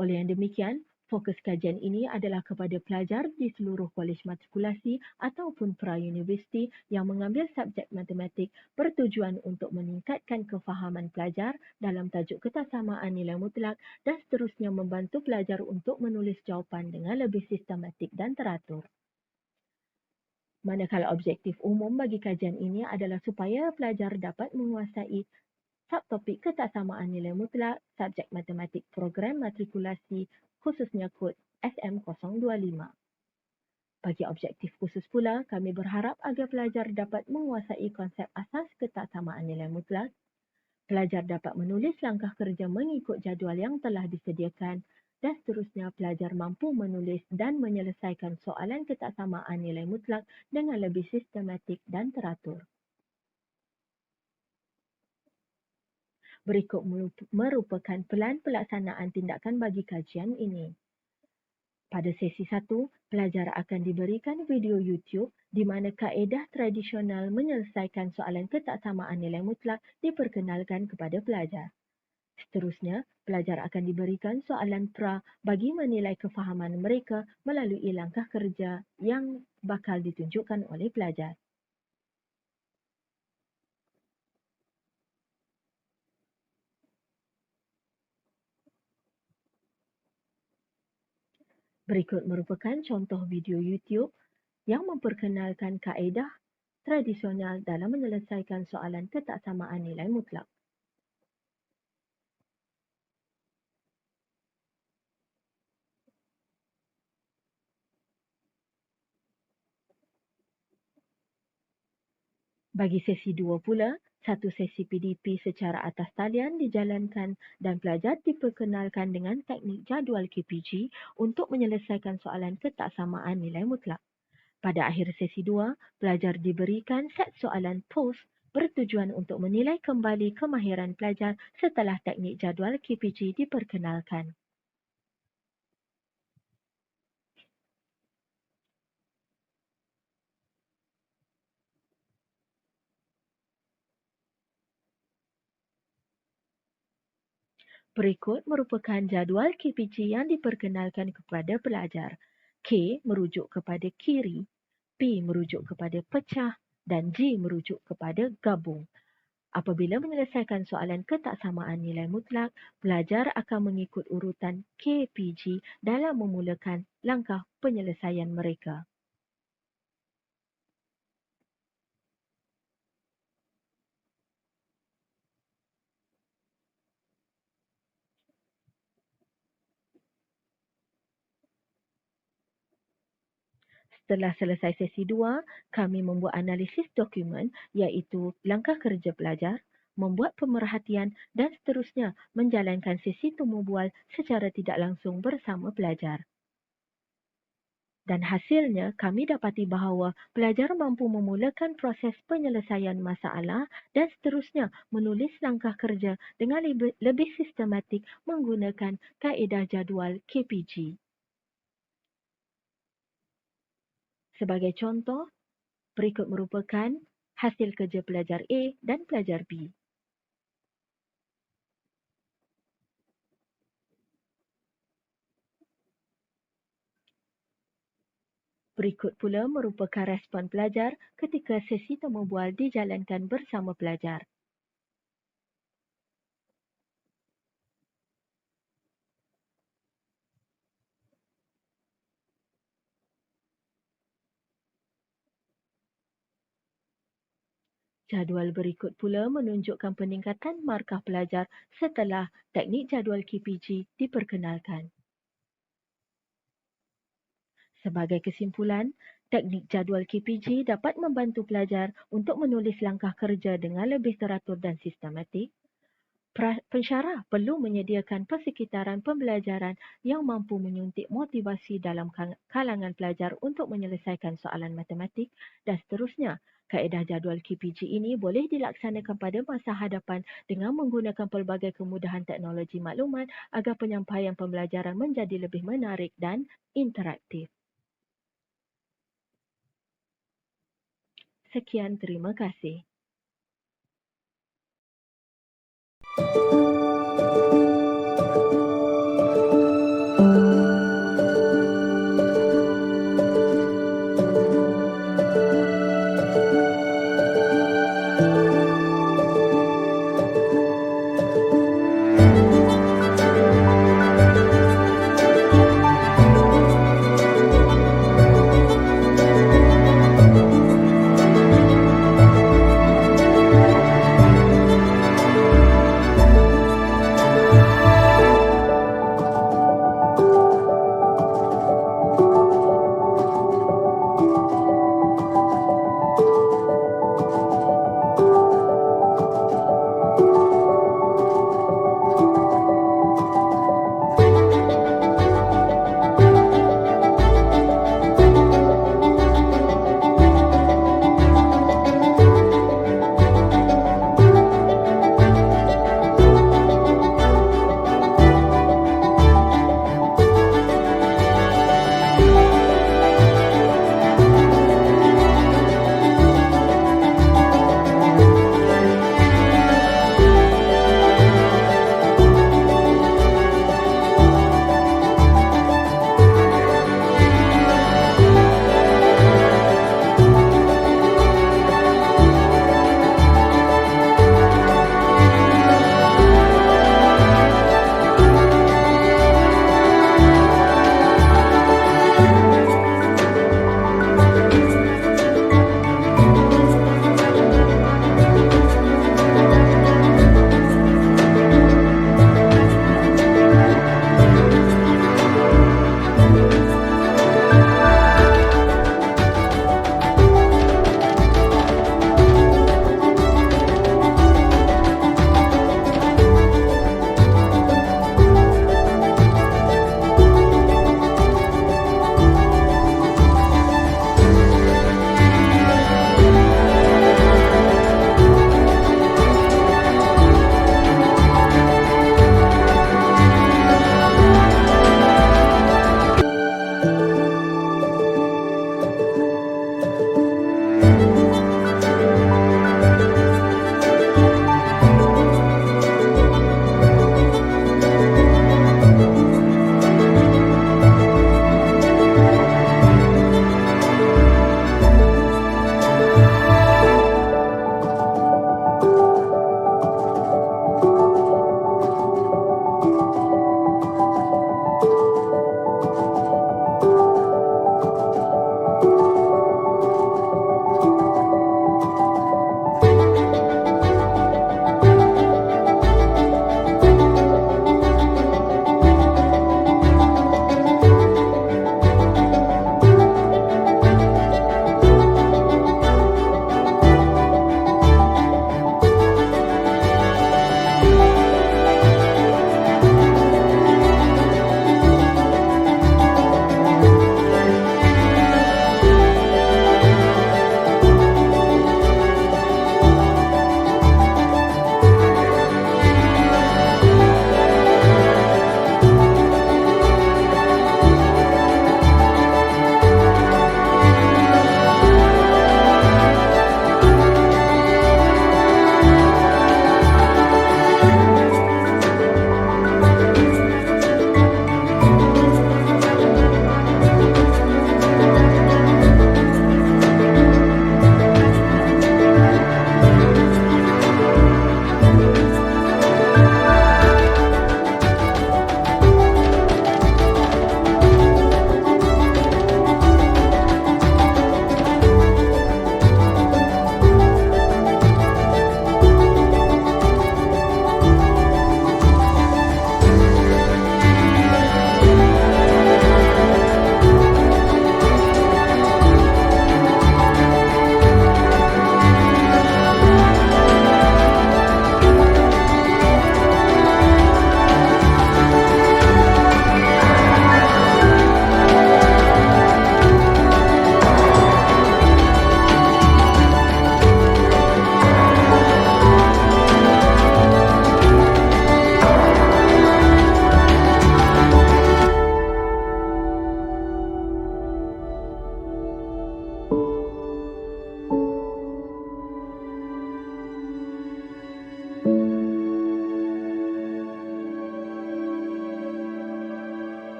Oleh yang demikian, fokus kajian ini adalah kepada pelajar di seluruh kolej matrikulasi ataupun pra-universiti yang mengambil subjek matematik bertujuan untuk meningkatkan kefahaman pelajar dalam tajuk ketaksamaan nilai mutlak dan seterusnya membantu pelajar untuk menulis jawapan dengan lebih sistematik dan teratur. Manakala objektif umum bagi kajian ini adalah supaya pelajar dapat menguasai subtopik ketaksamaan nilai mutlak subjek matematik program matrikulasi khususnya kod SM025. Bagi objektif khusus pula, kami berharap agar pelajar dapat menguasai konsep asas ketaksamaan nilai mutlak. Pelajar dapat menulis langkah kerja mengikut jadual yang telah disediakan dan seterusnya pelajar mampu menulis dan menyelesaikan soalan ketaksamaan nilai mutlak dengan lebih sistematik dan teratur. Berikut merupakan pelan pelaksanaan tindakan bagi kajian ini. Pada sesi 1, pelajar akan diberikan video YouTube di mana kaedah tradisional menyelesaikan soalan ketaksamaan nilai mutlak diperkenalkan kepada pelajar. Seterusnya, pelajar akan diberikan soalan pra bagi menilai kefahaman mereka melalui langkah kerja yang bakal ditunjukkan oleh pelajar. Berikut merupakan contoh video YouTube yang memperkenalkan kaedah tradisional dalam menyelesaikan soalan ketaksamaan nilai mutlak. Bagi sesi 2 pula, satu sesi PDP secara atas talian dijalankan dan pelajar diperkenalkan dengan teknik jadual KPG untuk menyelesaikan soalan ketaksamaan nilai mutlak. Pada akhir sesi 2, pelajar diberikan set soalan post bertujuan untuk menilai kembali kemahiran pelajar setelah teknik jadual KPG diperkenalkan. Berikut merupakan jadual KPG yang diperkenalkan kepada pelajar. K merujuk kepada kiri, P merujuk kepada pecah dan G merujuk kepada gabung. Apabila menyelesaikan soalan ketaksamaan nilai mutlak, pelajar akan mengikut urutan KPG dalam memulakan langkah penyelesaian mereka. Setelah selesai sesi 2, kami membuat analisis dokumen iaitu langkah kerja pelajar, membuat pemerhatian dan seterusnya menjalankan sesi temu bual secara tidak langsung bersama pelajar. Dan hasilnya, kami dapati bahawa pelajar mampu memulakan proses penyelesaian masalah dan seterusnya menulis langkah kerja dengan lebih sistematik menggunakan kaedah jadual KPG. Sebagai contoh, berikut merupakan hasil kerja pelajar A dan pelajar B. Berikut pula merupakan respon pelajar ketika sesi temu bual dijalankan bersama pelajar. Jadual berikut pula menunjukkan peningkatan markah pelajar setelah teknik jadual KPG diperkenalkan. Sebagai kesimpulan, teknik jadual KPG dapat membantu pelajar untuk menulis langkah kerja dengan lebih teratur dan sistematik. Pensyarah perlu menyediakan persekitaran pembelajaran yang mampu menyuntik motivasi dalam kalangan pelajar untuk menyelesaikan soalan matematik dan seterusnya. Kaedah jadual KPG ini boleh dilaksanakan pada masa hadapan dengan menggunakan pelbagai kemudahan teknologi maklumat agar penyampaian pembelajaran menjadi lebih menarik dan interaktif. Sekian, terima kasih.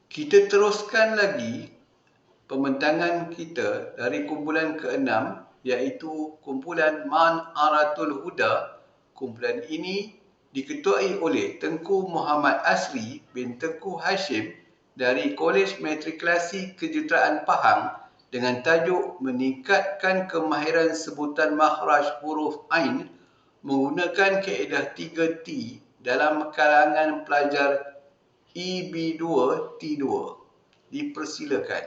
Kita teruskan lagi pembentangan kita dari kumpulan ke-6, iaitu kumpulan Manaratul Huda. Kumpulan ini diketuai oleh Tengku Muhammad Asri bin Tengku Hashim dari Kolej Matrikulasi Kejuruteraan Pahang dengan tajuk meningkatkan kemahiran sebutan makhraj huruf Ain menggunakan kaedah 3T dalam kalangan pelajar EB2 T2. Dipersilakan.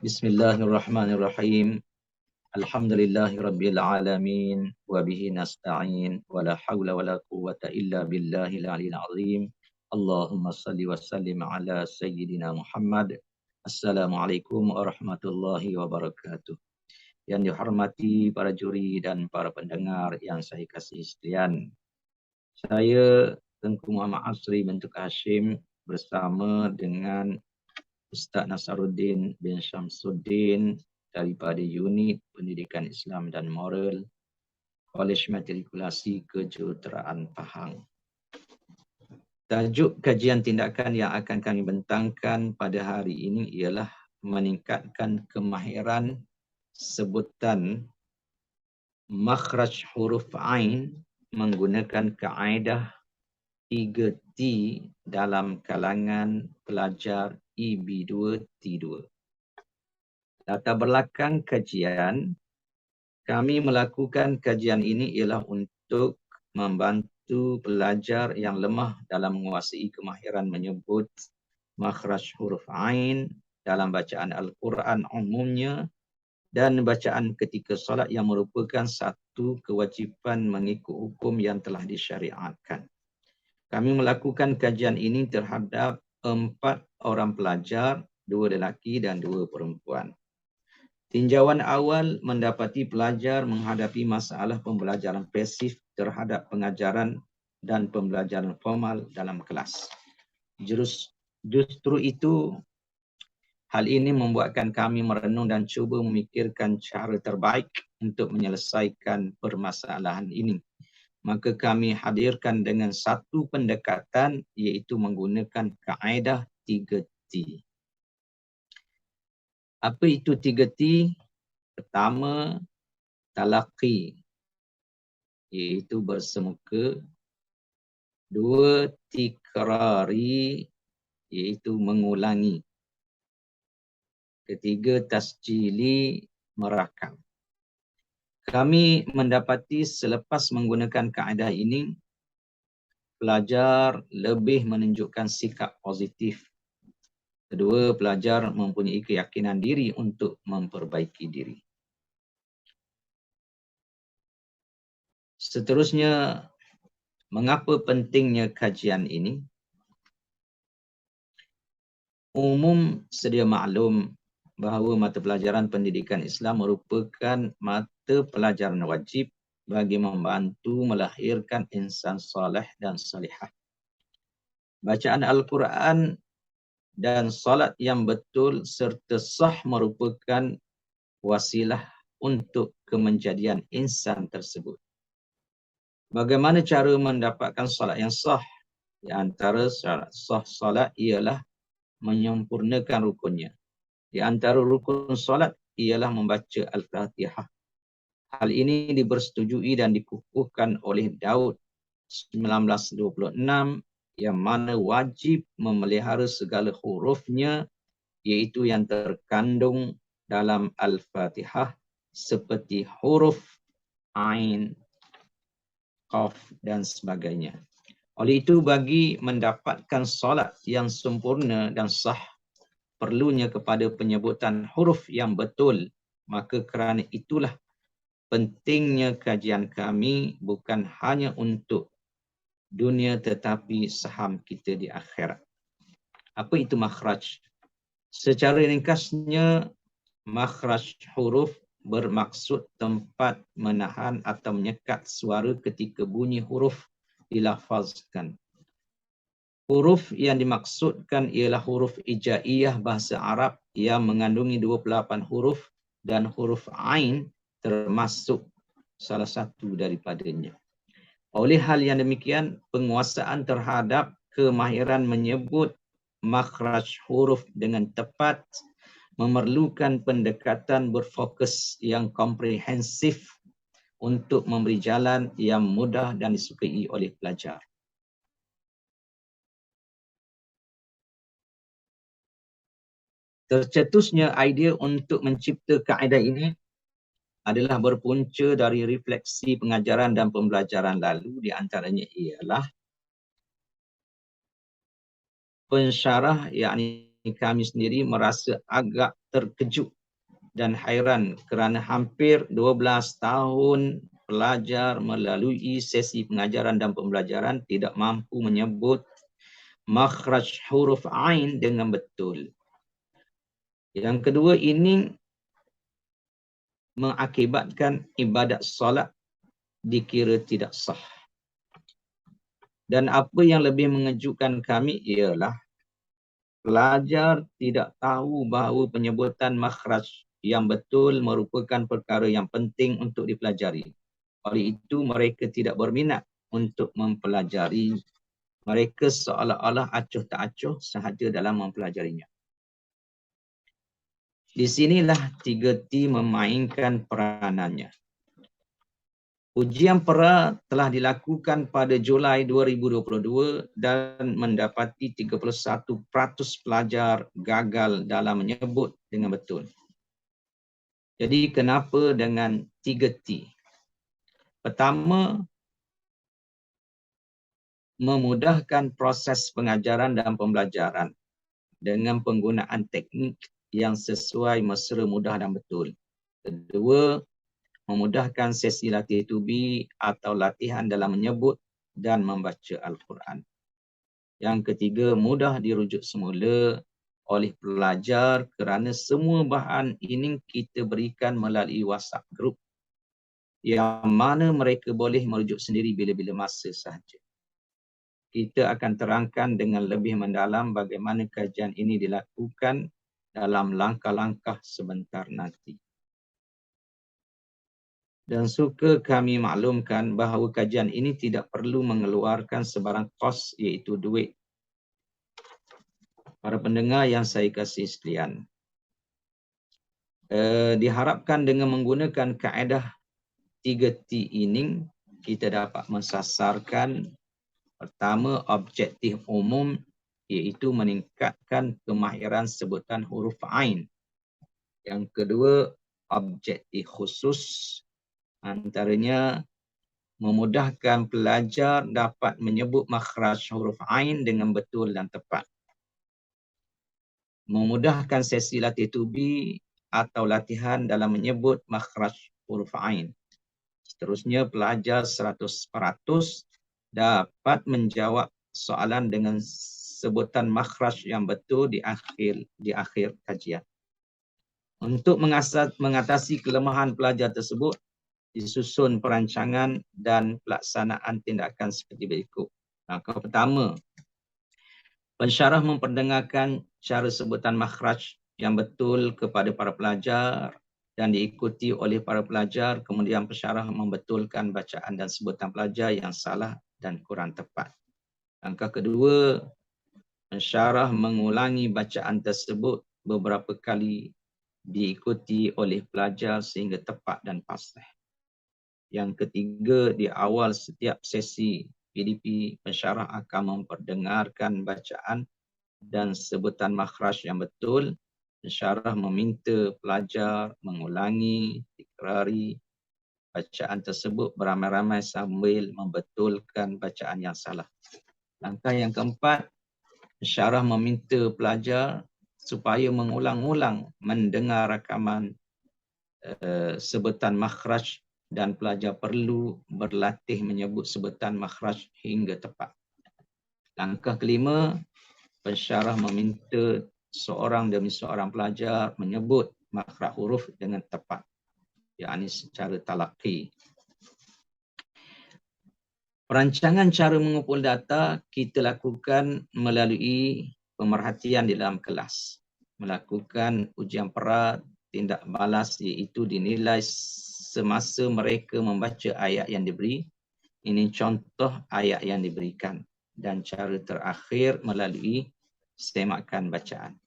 Bismillahirrahmanirrahim. Alhamdulillahirabbil alamin wa bihi nasta'in wa la haula wa la quwwata illa billahil aliyil azim. Allahumma salli wa sallim ala sayyidina Muhammad. Assalamualaikum warahmatullahi wabarakatuh. Yang dihormati para juri dan para pendengar yang saya kasihi sekalian. Saya Tengku Muhammad Asri bin Tengku Hashim bersama dengan Ustaz Nasaruddin bin Syamsuddin daripada Unit Pendidikan Islam dan Moral, Kolej Matrikulasi Kejuruteraan Pahang. Tajuk kajian tindakan yang akan kami bentangkan pada hari ini ialah meningkatkan kemahiran sebutan makhraj huruf Ain menggunakan kaedah 3T dalam kalangan pelajar EB2 T2. Latar belakang kajian, kami melakukan kajian ini ialah untuk membantu pelajar yang lemah dalam menguasai kemahiran menyebut makhraj huruf Ain dalam bacaan Al-Quran umumnya dan bacaan ketika solat yang merupakan satu kewajipan mengikut hukum yang telah disyariatkan. Kami melakukan kajian ini terhadap 4 orang pelajar, 2 lelaki dan 2 perempuan. Tinjauan awal mendapati pelajar menghadapi masalah pembelajaran pasif terhadap pengajaran dan pembelajaran formal dalam kelas. Justru itu, hal ini membuatkan kami merenung dan cuba memikirkan cara terbaik untuk menyelesaikan permasalahan ini. Maka kami hadirkan dengan satu pendekatan, iaitu menggunakan kaedah 3T. Apa itu 3T? Pertama, talaqi, iaitu bersemuka. 2, tikrari, iaitu mengulangi. 3, tasjili, merakam. Kami mendapati selepas menggunakan kaedah ini, pelajar lebih menunjukkan sikap positif. Kedua, pelajar mempunyai keyakinan diri untuk memperbaiki diri. Seterusnya, mengapa pentingnya kajian ini? Umum sedia maklum bahawa mata pelajaran pendidikan Islam merupakan mata pelajaran wajib bagi membantu melahirkan insan soleh dan salihah. Bacaan Al-Quran dan solat yang betul serta sah merupakan wasilah untuk kemenjadian insan tersebut. Bagaimana cara mendapatkan solat yang sah? Di antara syarat sah solat ialah menyempurnakan rukunnya. Di antara rukun solat ialah membaca Al-Fatihah. Hal ini dipersetujui dan dikukuhkan oleh Daud 1926 yang mana wajib memelihara segala hurufnya, iaitu yang terkandung dalam Al-Fatihah seperti huruf Ain, Qaf dan sebagainya. Oleh itu, bagi mendapatkan solat yang sempurna dan sah, perlunya kepada penyebutan huruf yang betul. Maka kerana itulah pentingnya kajian kami bukan hanya untuk dunia tetapi saham kita di akhirat. Apa itu makhraj? Secara ringkasnya, makhraj huruf bermaksud tempat menahan atau menyekat suara ketika bunyi huruf dilafazkan. Huruf yang dimaksudkan ialah huruf ijaiyah bahasa Arab yang mengandungi 28 huruf dan huruf Ain termasuk salah satu daripadanya. Oleh hal yang demikian, penguasaan terhadap kemahiran menyebut makhraj huruf dengan tepat memerlukan pendekatan berfokus yang komprehensif untuk memberi jalan yang mudah dan disukai oleh pelajar. Tercetusnya idea untuk mencipta kaedah ini adalah berpunca dari refleksi pengajaran dan pembelajaran lalu, di antaranya ialah pensyarah yakni kami sendiri merasa agak terkejut dan hairan kerana hampir 12 tahun pelajar melalui sesi pengajaran dan pembelajaran tidak mampu menyebut makhraj huruf ain dengan betul. Yang kedua, ini mengakibatkan ibadat solat dikira tidak sah. Dan apa yang lebih mengejutkan kami ialah pelajar tidak tahu bahawa penyebutan makhraj yang betul merupakan perkara yang penting untuk dipelajari. Oleh itu, mereka tidak berminat untuk mempelajari. Mereka seolah-olah acuh tak acuh sahaja dalam mempelajarinya. Di sinilah 3T memainkan peranannya. Ujian pera telah dilakukan pada Julai 2022 dan mendapati 31% pelajar gagal dalam menyebut dengan betul. Jadi kenapa dengan 3T? Pertama, memudahkan proses pengajaran dan pembelajaran dengan penggunaan teknik yang sesuai mesra, mudah dan betul. Kedua, memudahkan sesi latih tubi atau latihan dalam menyebut dan membaca Al-Quran. Yang ketiga, mudah dirujuk semula oleh pelajar kerana semua bahan ini kita berikan melalui WhatsApp group yang mana mereka boleh merujuk sendiri bila-bila masa sahaja. Kita akan terangkan dengan lebih mendalam bagaimana kajian ini dilakukan dalam langkah-langkah sebentar nanti. Dan suka kami maklumkan bahawa kajian ini tidak perlu mengeluarkan sebarang kos, iaitu duit. Para pendengar yang saya kasih sekalian, diharapkan dengan menggunakan kaedah 3T ini, kita dapat mensasarkan pertama, objektif umum, iaitu meningkatkan kemahiran sebutan huruf ain. Yang kedua, objektif khusus, antaranya memudahkan pelajar dapat menyebut makhraj huruf ain dengan betul dan tepat. Memudahkan sesi latih tubi atau latihan dalam menyebut makhraj huruf ain. Seterusnya, pelajar 100% dapat menjawab soalan dengan sebutan makhraj yang betul di akhir kajian. Untuk mengatasi kelemahan pelajar tersebut, disusun perancangan dan pelaksanaan tindakan seperti berikut. Langkah pertama, pensyarah memperdengarkan cara sebutan makhraj yang betul kepada para pelajar dan diikuti oleh para pelajar. Kemudian pensyarah membetulkan bacaan dan sebutan pelajar yang salah dan kurang tepat. Langkah kedua, pensyarah mengulangi bacaan tersebut beberapa kali diikuti oleh pelajar sehingga tepat dan fasih. Yang ketiga, di awal setiap sesi PDP, pensyarah akan memperdengarkan bacaan dan sebutan makhraj yang betul. Pensyarah meminta pelajar mengulangi, tikrari bacaan tersebut beramai-ramai sambil membetulkan bacaan yang salah. Langkah yang keempat, pensyarah meminta pelajar supaya mengulang-ulang mendengar rakaman sebutan makhraj dan pelajar perlu berlatih menyebut sebutan makhraj hingga tepat. Langkah kelima, pensyarah meminta seorang demi seorang pelajar menyebut makhraj huruf dengan tepat, yakni secara talaqi. Perancangan cara mengumpul data kita lakukan melalui pemerhatian di dalam kelas. Melakukan ujian pera, tindak balas iaitu dinilai semasa mereka membaca ayat yang diberi Ini contoh ayat yang diberikan. Dan cara terakhir melalui semakan bacaan.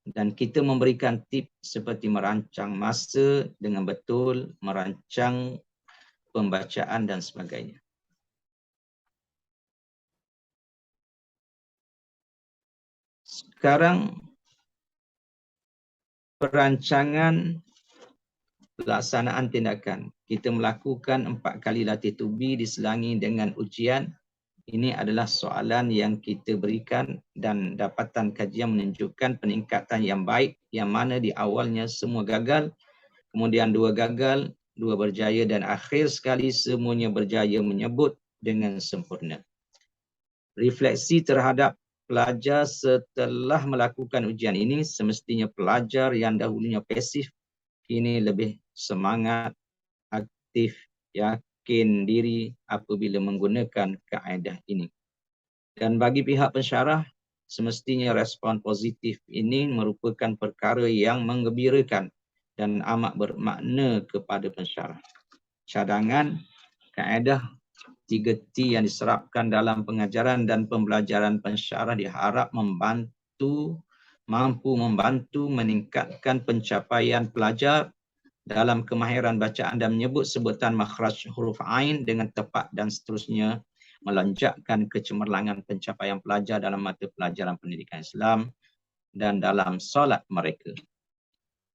Dan kita memberikan tip seperti merancang masa dengan betul, merancang pembacaan dan sebagainya. Sekarang perancangan pelaksanaan tindakan. Kita melakukan 4 kali latih tubi diselangi dengan ujian. Ini adalah soalan yang kita berikan dan dapatan kajian menunjukkan peningkatan yang baik, yang mana di awalnya semua gagal, kemudian 2 gagal, 2 berjaya dan akhir sekali semuanya berjaya menyebut dengan sempurna. Refleksi terhadap pelajar setelah melakukan ujian ini, semestinya pelajar yang dahulunya pasif kini lebih semangat, aktif, yakin diri apabila menggunakan kaedah ini. Dan bagi pihak pensyarah, semestinya respon positif ini merupakan perkara yang menggembirakan dan amat bermakna kepada pensyarah. Cadangan kaedah 3T yang diserapkan dalam pengajaran dan pembelajaran pensyarah diharap mampu membantu meningkatkan pencapaian pelajar dalam kemahiran bacaan dan menyebut sebutan makhraj huruf ain dengan tepat dan seterusnya, melonjakkan kecemerlangan pencapaian pelajar dalam mata pelajaran pendidikan Islam dan dalam solat mereka.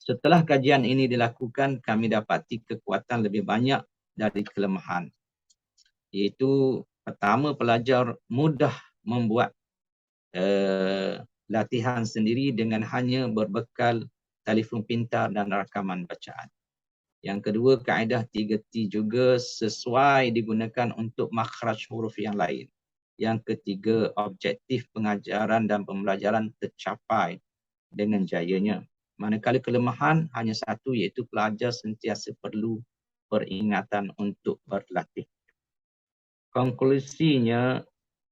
Setelah kajian ini dilakukan, kami dapati kekuatan lebih banyak dari kelemahan. Iaitu pertama, pelajar mudah membuat latihan sendiri dengan hanya berbekal telefon pintar dan rakaman bacaan. Yang kedua, kaedah 3T juga sesuai digunakan untuk makhraj huruf yang lain. Yang ketiga, objektif pengajaran dan pembelajaran tercapai dengan jayanya. Manakala kelemahan hanya satu, iaitu pelajar sentiasa perlu peringatan untuk berlatih. Konklusinya,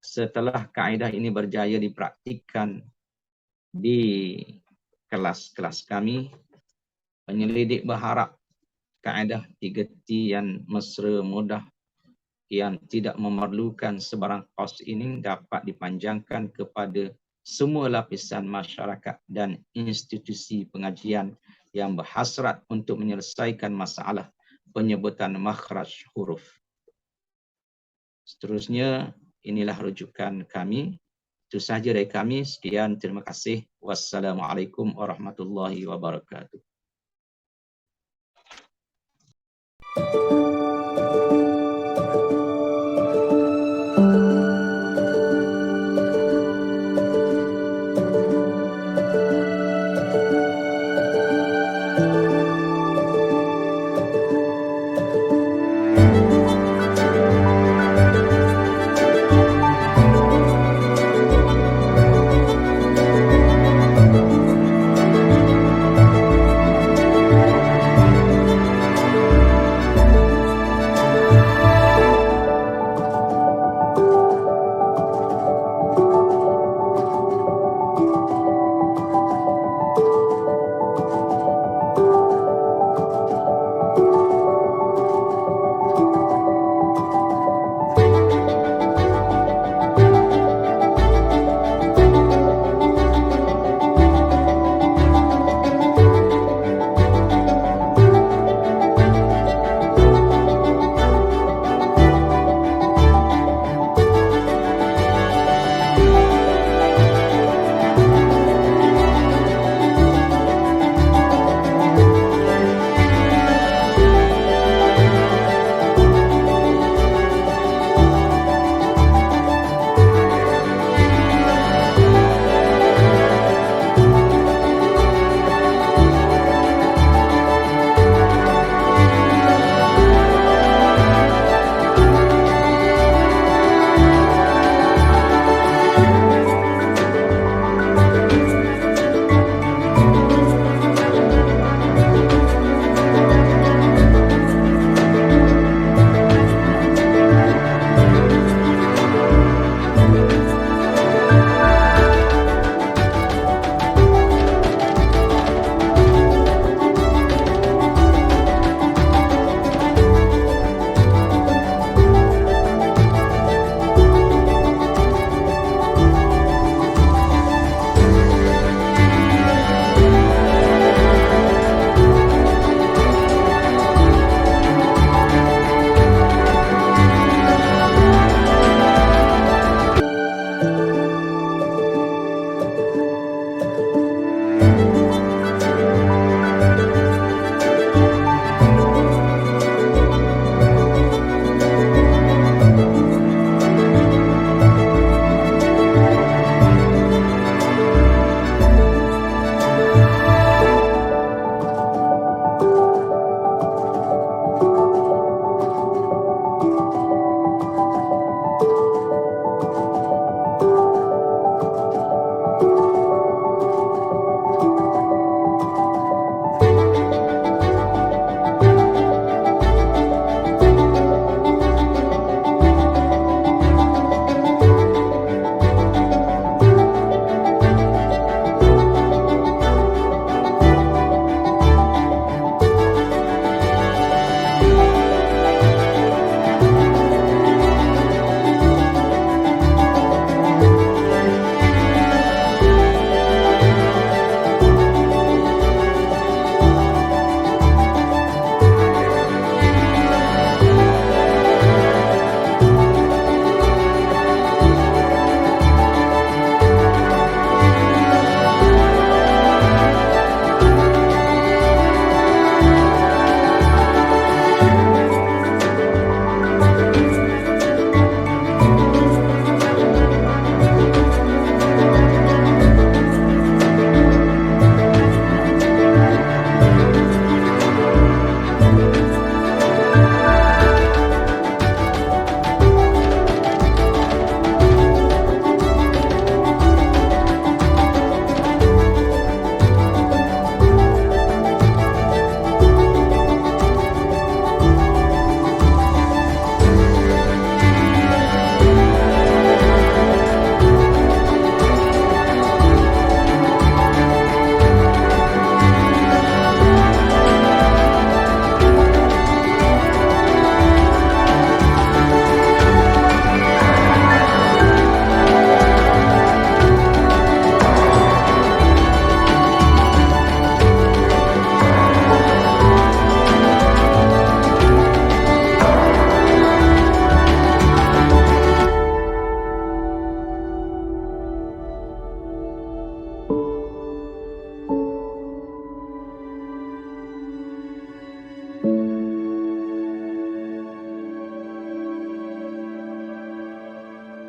setelah kaedah ini berjaya dipraktikkan di kelas-kelas kami, penyelidik berharap kaedah 3T yang mesra, mudah, yang tidak memerlukan sebarang kos ini dapat dipanjangkan kepada semua lapisan masyarakat dan institusi pengajian yang berhasrat untuk menyelesaikan masalah penyebutan makhraj huruf. Seterusnya, inilah rujukan kami. Itu sahaja dari kami. Sekian, terima kasih. Wassalamualaikum warahmatullahi wabarakatuh.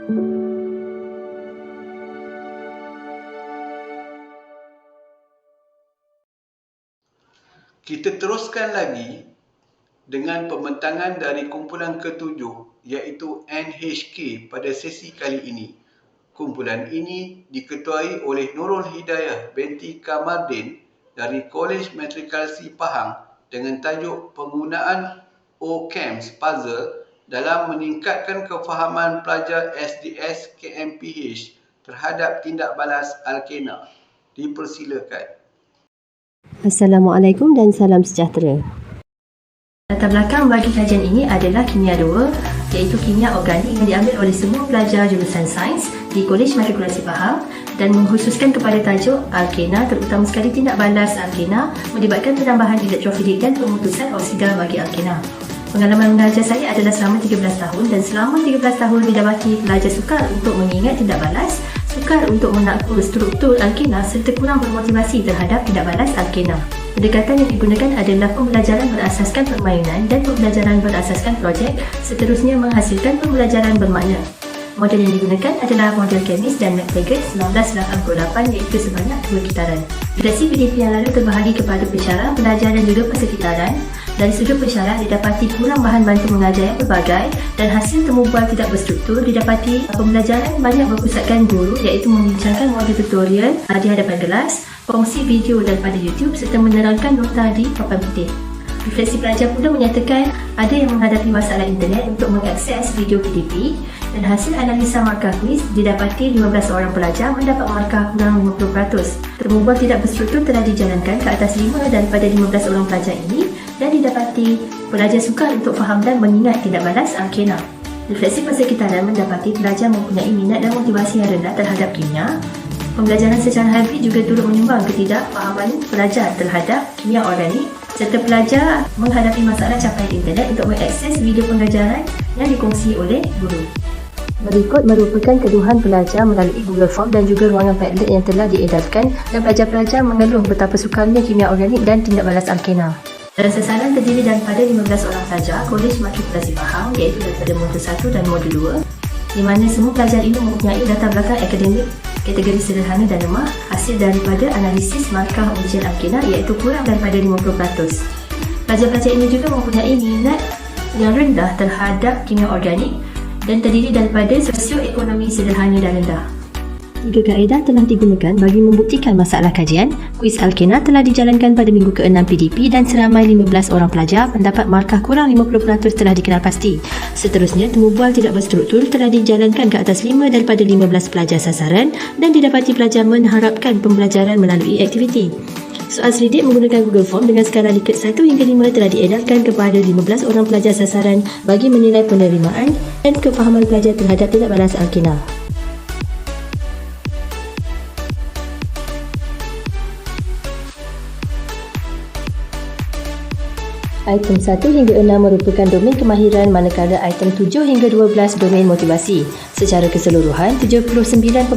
Kita teruskan lagi dengan pembentangan dari kumpulan ke-7 iaitu NHK pada sesi kali ini. Kumpulan ini diketuai oleh Nurul Hidayah binti Kamardin dari Kolej Matrikulasi Pahang dengan tajuk penggunaan Ocamps Puzzle dalam meningkatkan kefahaman pelajar SDS KMPH terhadap tindak balas Al-Kena. Dipersilakan. Assalamualaikum dan salam sejahtera. Latar belakang bagi kajian ini adalah Kimia 2, iaitu kimia organik yang diambil oleh semua pelajar jurusan sains di Kolej Matrikulasi Pahang dan mengkhususkan kepada tajuk Al-Kena, terutama sekali tindak balas Al-Kena melibatkan penambahan elektrofilik dan pemutusan oksida bagi Al-Kena. Pengalaman mengajar saya adalah selama 13 tahun dan selama 13 tahun didapati pelajar sukar untuk mengingat tindak balas, sukar untuk menakul struktur Al-Kena serta kurang bermotivasi terhadap tindak balas Al-Kena. Pendekatan yang digunakan adalah pembelajaran berasaskan permainan dan pembelajaran berasaskan projek, seterusnya menghasilkan pembelajaran bermakna. Model yang digunakan adalah model Chemis dan McTaggart 1988 iaitu sebanyak 2 kitaran. Durasi PDP yang lalu terbahagi kepada pensyarah, pelajar dan juga peserta. Dari sudut pensyarah didapati kurang bahan bantu mengajar yang pelbagai dan hasil temu bual tidak berstruktur. Didapati pembelajaran banyak berpusatkan guru iaitu membincangkan model tutorial di hadapan kelas, kongsi video daripada YouTube serta menerangkan nota di papan putih. Refleksi pelajar pula menyatakan ada yang menghadapi masalah internet untuk mengakses video PDP dan hasil analisa markah kuis didapati 15 orang pelajar mendapat markah kurang 50%. Temu bual tidak berstruktur telah dijalankan ke atas 5 daripada 15 orang pelajar ini dan didapati pelajar sukar untuk faham dan mengingat tindak balas Al-Kena. Refleksi persekitaran mendapati pelajar mempunyai minat dan motivasi yang rendah terhadap kimia. Pembelajaran secara hybrid juga turut menyumbang ketidakfahaman pelajar terhadap kimia organik serta pelajar menghadapi masalah capaian internet untuk mengakses video pengajaran yang dikongsi oleh guru. Berikut merupakan keluhan pelajar melalui Google Form dan juga ruangan Padlet yang telah diedarkan dan pelajar-pelajar mengeluh betapa sukarnya kimia organik dan tindak balas Al-Kena. Dan sasaran terdiri daripada 15 orang pelajar Kolej Matrikulasi Pahang iaitu daripada modul 1 dan modul 2 di mana semua pelajar ini mempunyai latar belakang akademik kategori sederhana dan lemah hasil daripada analisis markah ujian Al-Kena iaitu kurang daripada 50%. Pelajar-pelajar ini juga mempunyai minat yang rendah terhadap kimia organik dan terdiri daripada sosioekonomi sederhana dan rendah. 3 kaedah telah digunakan bagi membuktikan masalah kajian. Kuis Al-Kena telah dijalankan pada minggu ke-6 PDP dan seramai 15 orang pelajar mendapat markah kurang 50% telah dikenal pasti. Seterusnya, temu bual tidak berstruktur telah dijalankan ke atas 5 daripada 15 pelajar sasaran dan didapati pelajar mengharapkan pembelajaran melalui aktiviti. Soal selidik menggunakan Google Form dengan skala Likert 1 hingga 5 telah diedarkan kepada 15 orang pelajar sasaran bagi menilai penerimaan dan kefahaman pelajar terhadap tindak balas Al-Kena. Item 1 hingga 6 merupakan domain kemahiran manakala item 7 hingga 12 domain motivasi. Secara keseluruhan, 79.4%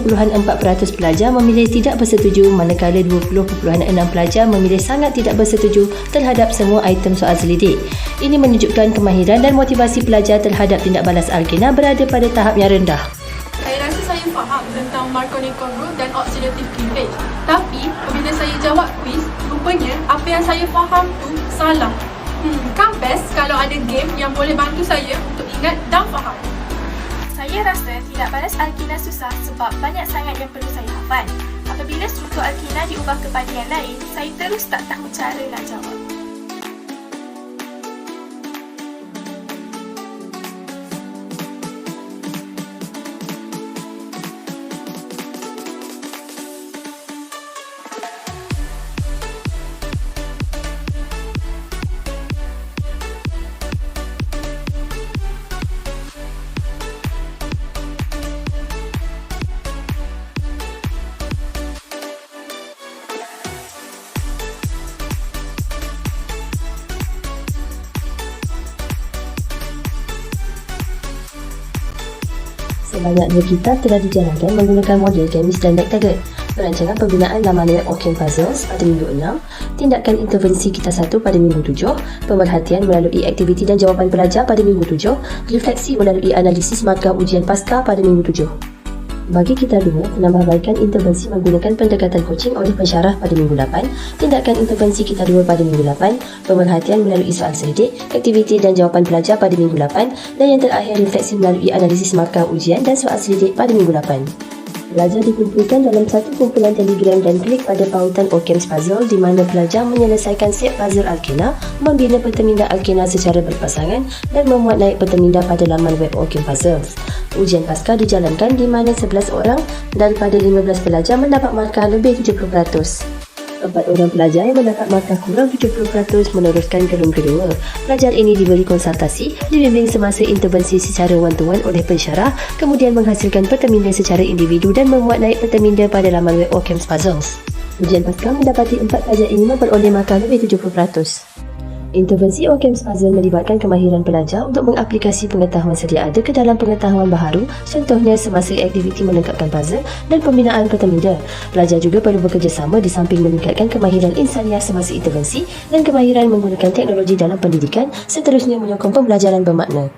pelajar memilih tidak bersetuju manakala 20.6% pelajar memilih sangat tidak bersetuju terhadap semua item soal selidik. Ini menunjukkan kemahiran dan motivasi pelajar terhadap tindak balas Al-Kena berada pada tahap yang rendah. Saya rasa saya faham tentang Markovnikov rule dan oxidative cleavage. Tapi, apabila saya jawab kuis, rupanya apa yang saya faham tu salah. Kan best kalau ada game yang boleh bantu saya untuk ingat dan faham. Saya rasa tindak balas Al-Kena susah sebab banyak sangat yang perlu saya hafal. Apabila struktur Al-Kena diubah kepada yang lain, saya terus tak tahu cara nak jawab. Sebanyak 2 kitab telah dijalankan menggunakan model Chemis dan McTaggart. perancangan pembinaan laman web OKM Puzzles pada minggu 6, tindakan intervensi kita 1 pada minggu 7, pemerhatian melalui aktiviti dan jawapan pelajar pada minggu 7, refleksi melalui analisis markah ujian pasca pada minggu 7. Bagi kita 2, penambahbaikan intervensi menggunakan pendekatan coaching oleh pensyarah pada minggu 8, tindakan intervensi kita 2 pada minggu 8, pemerhatian melalui soal selidik, aktiviti dan jawapan pelajar pada minggu 8 dan yang terakhir refleksi melalui analisis markah ujian dan soal selidik pada minggu 8. Pelajar dikumpulkan dalam satu kumpulan Telegram dan klik pada pautan OKM Puzzle di mana pelajar menyelesaikan set puzzle Alkena, membina peta minda Alkena secara berpasangan dan memuat naik peta minda pada laman web OKM Puzzles. Ujian pasca dijalankan di mana 11 orang daripada 15 pelajar mendapat markah lebih 70%. 4 orang pelajar yang mendapat markah kurang 70% meneruskan ke room kedua. Pelajar ini diberi konsultasi, dibimbing semasa intervensi secara one-to-one oleh pensyarah, kemudian menghasilkan peta minda secara individu dan memuat naik peta minda pada laman web OKM Puzzles. Ujian pasca mendapati 4 pelajar ini memperoleh markah lebih 70%. Intervensi OKM Puzzle melibatkan kemahiran pelajar untuk mengaplikasi pengetahuan sedia ada ke dalam pengetahuan baharu, contohnya semasa aktiviti melengkapkan puzzle dan pembinaan peta minda. Pelajar juga perlu bekerjasama di samping meningkatkan kemahiran insaniah semasa intervensi dan kemahiran menggunakan teknologi dalam pendidikan, seterusnya menyokong pembelajaran bermakna.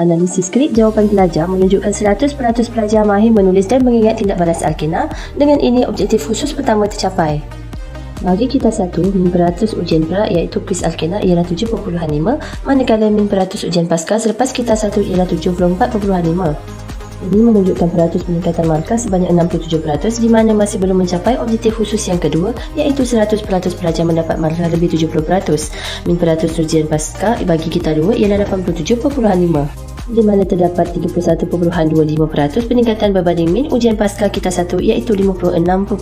Analisis skrip jawapan pelajar menunjukkan 100% pelajar mahir menulis dan mengingat tindak balas Alkena. Dengan ini, objektif khusus pertama tercapai. Bagi kita 1, min peratus ujian pra iaitu kuis Alkena ialah 7.5, manakala min peratus ujian pasca selepas kita 1 ialah 74.5. Ini menunjukkan peratus peningkatan markah sebanyak 67% di mana masih belum mencapai objektif khusus yang kedua iaitu 100% pelajar mendapat markah lebih 70%. Min peratus ujian pasca bagi kita 2 ialah 87.5. Di mana terdapat 31.25% peningkatan berbanding min ujian pasca kita 1 iaitu 56.25.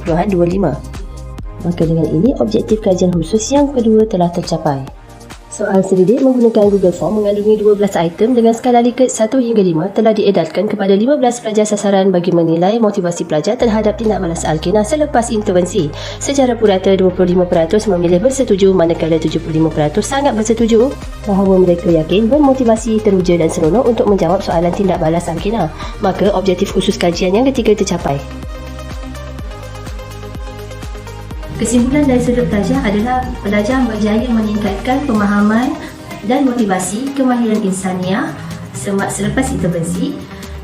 Maka dengan ini objektif kajian khusus yang kedua telah tercapai. Soal selidik menggunakan Google Form mengandungi 12 item dengan skala Likert 1 hingga 5 telah diedarkan kepada 15 pelajar sasaran bagi menilai motivasi pelajar terhadap tindak balas Alkena selepas intervensi. Secara purata 25% memilih bersetuju manakala 75% sangat bersetuju bahawa mereka yakin bermotivasi, teruja dan seronok untuk menjawab soalan tindak balas Alkena. Maka objektif khusus kajian yang ketiga tercapai. Kesimpulan dari sudut pelajar adalah pelajar berjaya meningkatkan pemahaman dan motivasi kemahiran insaniah selepas intervensi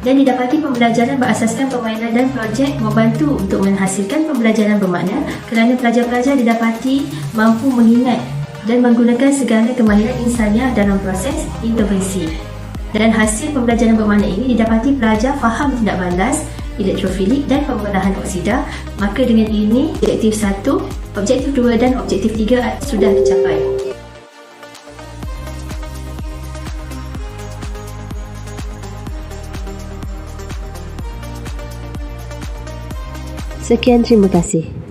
dan didapati pembelajaran berasaskan permainan dan projek membantu untuk menghasilkan pembelajaran bermakna kerana pelajar-pelajar didapati mampu mengingat dan menggunakan segala kemahiran insaniah dalam proses intervensi. Dan hasil pembelajaran bermakna ini didapati pelajar faham tindak balas elektrofilik dan pembenahan oksida. Maka dengan ini objektif 1, objektif 2 dan objektif 3 sudah tercapai. Sekian, terima kasih.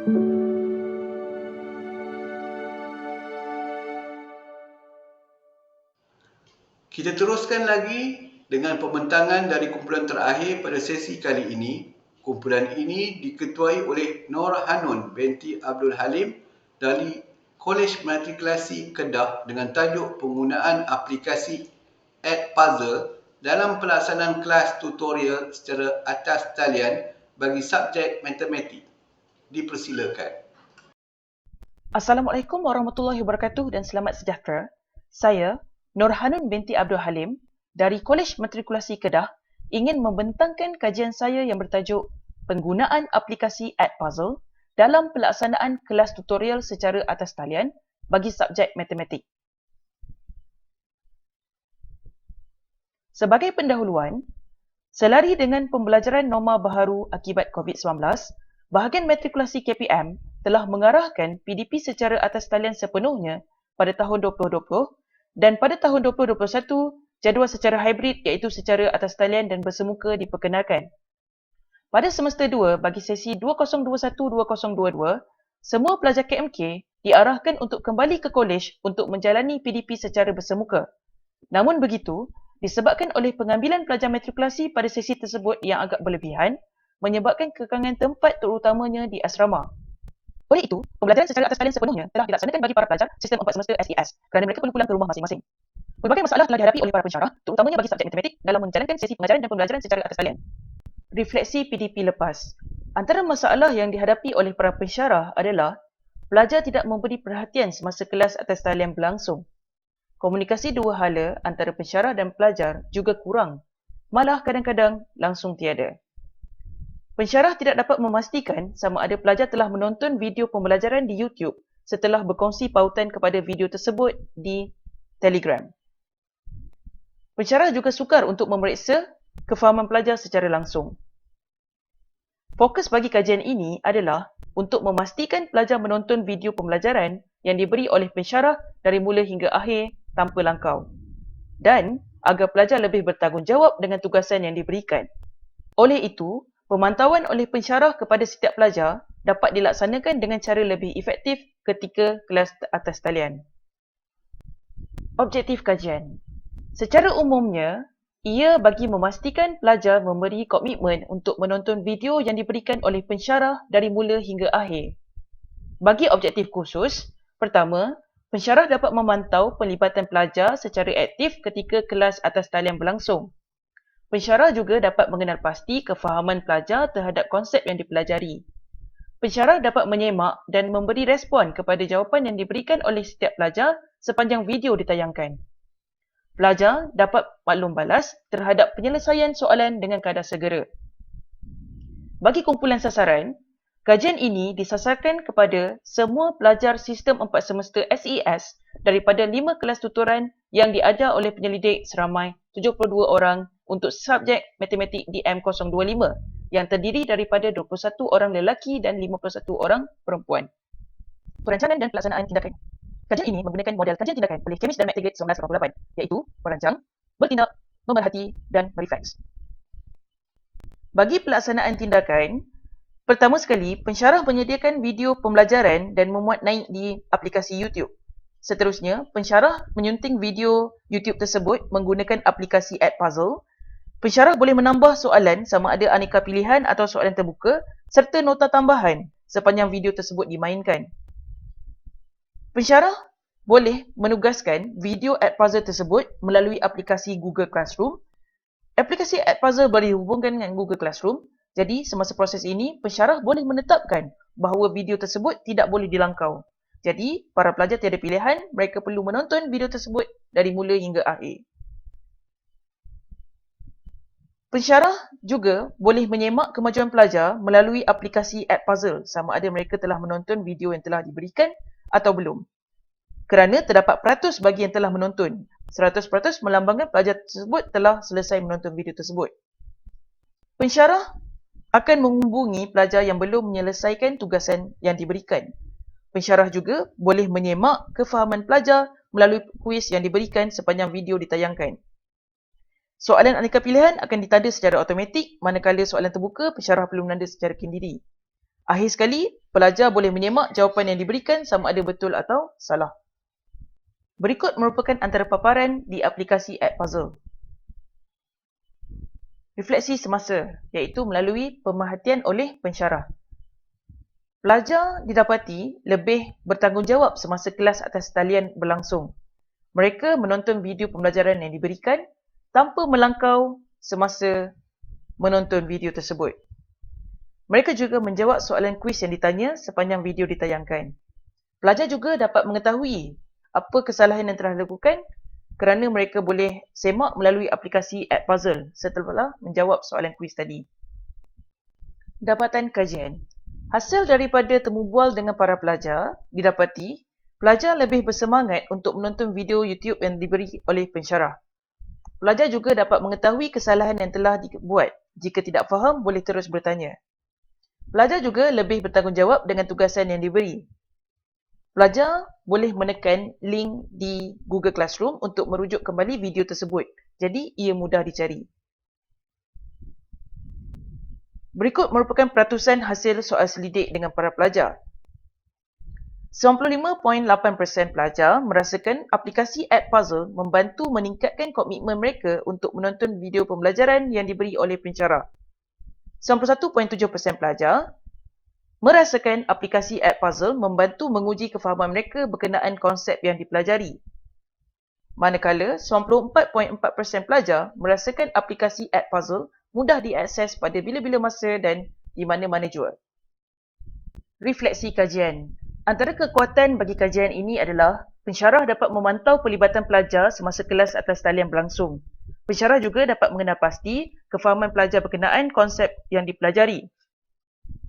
Kita teruskan lagi dengan pembentangan dari kumpulan terakhir pada sesi kali ini. Kumpulan ini diketuai oleh Nur Hanun binti Abdul Halim dari Kolej Matrikulasi Kedah dengan tajuk penggunaan aplikasi Edpuzzle dalam pelaksanaan kelas tutorial secara atas talian bagi subjek matematik. Dipersilakan. Assalamualaikum warahmatullahi wabarakatuh dan selamat sejahtera. Saya, Nur Hanun binti Abdul Halim dari Kolej Matrikulasi Kedah ingin membentangkan kajian saya yang bertajuk penggunaan aplikasi Edpuzzle dalam pelaksanaan kelas tutorial secara atas talian bagi subjek matematik. Sebagai pendahuluan, selari dengan pembelajaran norma baharu akibat COVID-19, bahagian matrikulasi KPM telah mengarahkan PDP secara atas talian sepenuhnya pada tahun 2020 dan pada tahun 2021, jadual secara hybrid iaitu secara atas talian dan bersemuka diperkenalkan. Pada semester 2 bagi sesi 2021-2022, semua pelajar KMK diarahkan untuk kembali ke kolej untuk menjalani PDP secara bersemuka. Namun begitu, disebabkan oleh pengambilan pelajar matrikulasi pada sesi tersebut yang agak berlebihan, menyebabkan kekangan tempat terutamanya di asrama. Oleh itu, pembelajaran secara atas talian sepenuhnya telah dilaksanakan bagi para pelajar sistem 4 semester SES kerana mereka perlu pulang ke rumah masing-masing. Pelbagai masalah telah dihadapi oleh para pensyarah, terutamanya bagi subjek matematik dalam menjalankan sesi pengajaran dan pembelajaran secara atas talian. Refleksi PDP lepas. Antara masalah yang dihadapi oleh para pensyarah adalah pelajar tidak memberi perhatian semasa kelas atas talian berlangsung. Komunikasi dua hala antara pensyarah dan pelajar juga kurang, malah kadang-kadang langsung tiada. Pensyarah tidak dapat memastikan sama ada pelajar telah menonton video pembelajaran di YouTube setelah berkongsi pautan kepada video tersebut di Telegram. Pensyarah juga sukar untuk memeriksa kefahaman pelajar secara langsung. Fokus bagi kajian ini adalah untuk memastikan pelajar menonton video pembelajaran yang diberi oleh pensyarah dari mula hingga akhir tanpa langkau dan agar pelajar lebih bertanggungjawab dengan tugasan yang diberikan. Oleh itu, pemantauan oleh pensyarah kepada setiap pelajar dapat dilaksanakan dengan cara lebih efektif ketika kelas atas talian. Objektif kajian. Secara umumnya, ia bagi memastikan pelajar memberi komitmen untuk menonton video yang diberikan oleh pensyarah dari mula hingga akhir. Bagi objektif khusus, pertama, pensyarah dapat memantau pelibatan pelajar secara aktif ketika kelas atas talian berlangsung. Pensyarah juga dapat mengenal pasti kefahaman pelajar terhadap konsep yang dipelajari. Pensyarah dapat menyemak dan memberi respon kepada jawapan yang diberikan oleh setiap pelajar sepanjang video ditayangkan. Pelajar dapat maklum balas terhadap penyelesaian soalan dengan kadar segera. Bagi kumpulan sasaran, kajian ini disasarkan kepada semua pelajar sistem 4 semester SES daripada 5 kelas tutoran yang diajar oleh penyelidik seramai 72 orang untuk subjek matematik DM025 yang terdiri daripada 21 orang lelaki dan 51 orang perempuan. Perancangan dan pelaksanaan tindakan. Kajian ini menggunakan model kajian tindakan oleh Kemis dan Matrigrade 1988 iaitu merancang, bertindak, memerhati dan merefleks. Bagi pelaksanaan tindakan, pertama sekali, pensyarah menyediakan video pembelajaran dan memuat naik di aplikasi YouTube. Seterusnya, pensyarah menyunting video YouTube tersebut menggunakan aplikasi Edpuzzle. Pensyarah boleh menambah soalan sama ada aneka pilihan atau soalan terbuka serta nota tambahan sepanjang video tersebut dimainkan. Pensyarah boleh menugaskan video Edpuzzle tersebut melalui aplikasi Google Classroom. Aplikasi Edpuzzle boleh dihubungkan dengan Google Classroom. Jadi, semasa proses ini, pensyarah boleh menetapkan bahawa video tersebut tidak boleh dilangkau. Jadi, para pelajar tiada pilihan, mereka perlu menonton video tersebut dari mula hingga akhir. Pensyarah juga boleh menyemak kemajuan pelajar melalui aplikasi Edpuzzle sama ada mereka telah menonton video yang telah diberikan atau belum. Kerana terdapat peratus bagi yang telah menonton, 100% melambangkan pelajar tersebut telah selesai menonton video tersebut. Pensyarah akan menghubungi pelajar yang belum menyelesaikan tugasan yang diberikan. Pensyarah juga boleh menyemak kefahaman pelajar melalui kuis yang diberikan sepanjang video ditayangkan. Soalan aneka pilihan akan ditanda secara automatik, manakala soalan terbuka, pensyarah perlu menanda secara kendiri. Akhir sekali, pelajar boleh menyemak jawapan yang diberikan sama ada betul atau salah. Berikut merupakan antara paparan di aplikasi Edpuzzle. Refleksi semasa, iaitu melalui pemerhatian oleh pensyarah. Pelajar didapati lebih bertanggungjawab semasa kelas atas talian berlangsung. Mereka menonton video pembelajaran yang diberikan tanpa melangkau semasa menonton video tersebut. Mereka juga menjawab soalan kuis yang ditanya sepanjang video ditayangkan. Pelajar juga dapat mengetahui apa kesalahan yang telah dilakukan kerana mereka boleh semak melalui aplikasi Edpuzzle setelah menjawab soalan kuis tadi. Dapatan kajian. Hasil daripada temu bual dengan para pelajar didapati pelajar lebih bersemangat untuk menonton video YouTube yang diberi oleh pensyarah. Pelajar juga dapat mengetahui kesalahan yang telah dibuat. Jika tidak faham, boleh terus bertanya. Pelajar juga lebih bertanggungjawab dengan tugasan yang diberi. Pelajar boleh menekan link di Google Classroom untuk merujuk kembali video tersebut. Jadi, ia mudah dicari. Berikut merupakan peratusan hasil soal selidik dengan para pelajar. 95.8% pelajar merasakan aplikasi Edpuzzle membantu meningkatkan komitmen mereka untuk menonton video pembelajaran yang diberi oleh pensyarah. 91.7% pelajar merasakan aplikasi Edpuzzle membantu menguji kefahaman mereka berkenaan konsep yang dipelajari. Manakala 94.4% pelajar merasakan aplikasi Edpuzzle mudah diakses pada bila-bila masa dan di mana-mana jua. Refleksi kajian. Antara kekuatan bagi kajian ini adalah pensyarah dapat memantau pelibatan pelajar semasa kelas atas talian berlangsung. Pensyarah juga dapat mengenal pasti kefahaman pelajar berkenaan konsep yang dipelajari.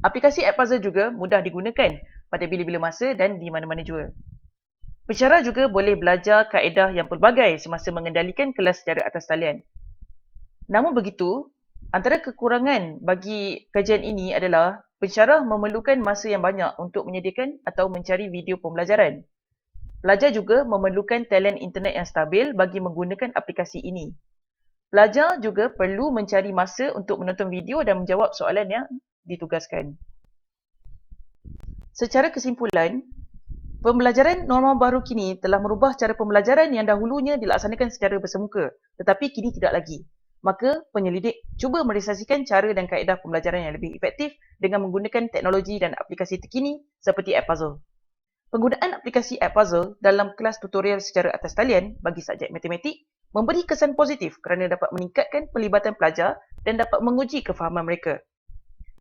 Aplikasi Edpuzzle juga mudah digunakan pada bila-bila masa dan di mana-mana jua. Pensyarah juga boleh belajar kaedah yang pelbagai semasa mengendalikan kelas secara atas talian. Namun begitu, antara kekurangan bagi kajian ini adalah pensyarah memerlukan masa yang banyak untuk menyediakan atau mencari video pembelajaran. Pelajar juga memerlukan talian internet yang stabil bagi menggunakan aplikasi ini. Pelajar juga perlu mencari masa untuk menonton video dan menjawab soalan yang ditugaskan. Secara kesimpulan, pembelajaran norma baru kini telah merubah cara pembelajaran yang dahulunya dilaksanakan secara bersemuka, tetapi kini tidak lagi. Maka, penyelidik cuba merealisasikan cara dan kaedah pembelajaran yang lebih efektif dengan menggunakan teknologi dan aplikasi terkini seperti Edpuzzle. Penggunaan aplikasi Edpuzzle dalam kelas tutorial secara atas talian bagi subjek matematik memberi kesan positif kerana dapat meningkatkan pelibatan pelajar dan dapat menguji kefahaman mereka.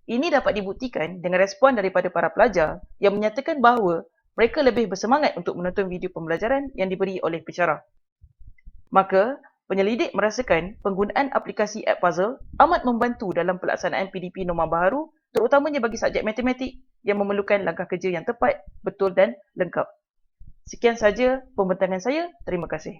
Ini dapat dibuktikan dengan respon daripada para pelajar yang menyatakan bahawa mereka lebih bersemangat untuk menonton video pembelajaran yang diberi oleh pensyarah. Maka, penyelidik merasakan penggunaan aplikasi Edpuzzle amat membantu dalam pelaksanaan PDP norma baharu, terutamanya bagi subjek matematik yang memerlukan langkah kerja yang tepat, betul dan lengkap. Sekian sahaja pembentangan saya. Terima kasih.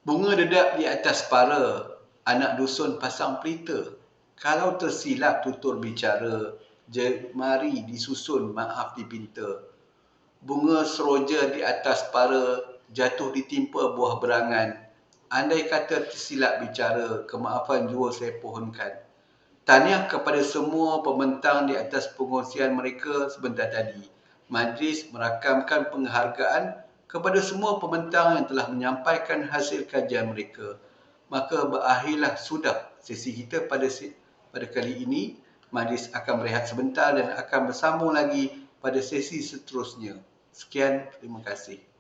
Bunga dedak di atas para, anak dusun pasang pelita. Kalau tersilap tutur bicara, jemari disusun maaf dipinta. Bunga seroja di atas para, jatuh ditimpa buah berangan. Andai kata tersilap bicara, kemaafan jua saya pohonkan. Tahniah kepada semua pembentang di atas pengongsian mereka sebentar tadi. Majlis merakamkan penghargaan kepada semua pembentang yang telah menyampaikan hasil kajian mereka. Maka berakhirlah sudah sesi kita pada kali ini. Majlis akan berehat sebentar dan akan bersambung lagi pada sesi seterusnya. Sekian, terima kasih.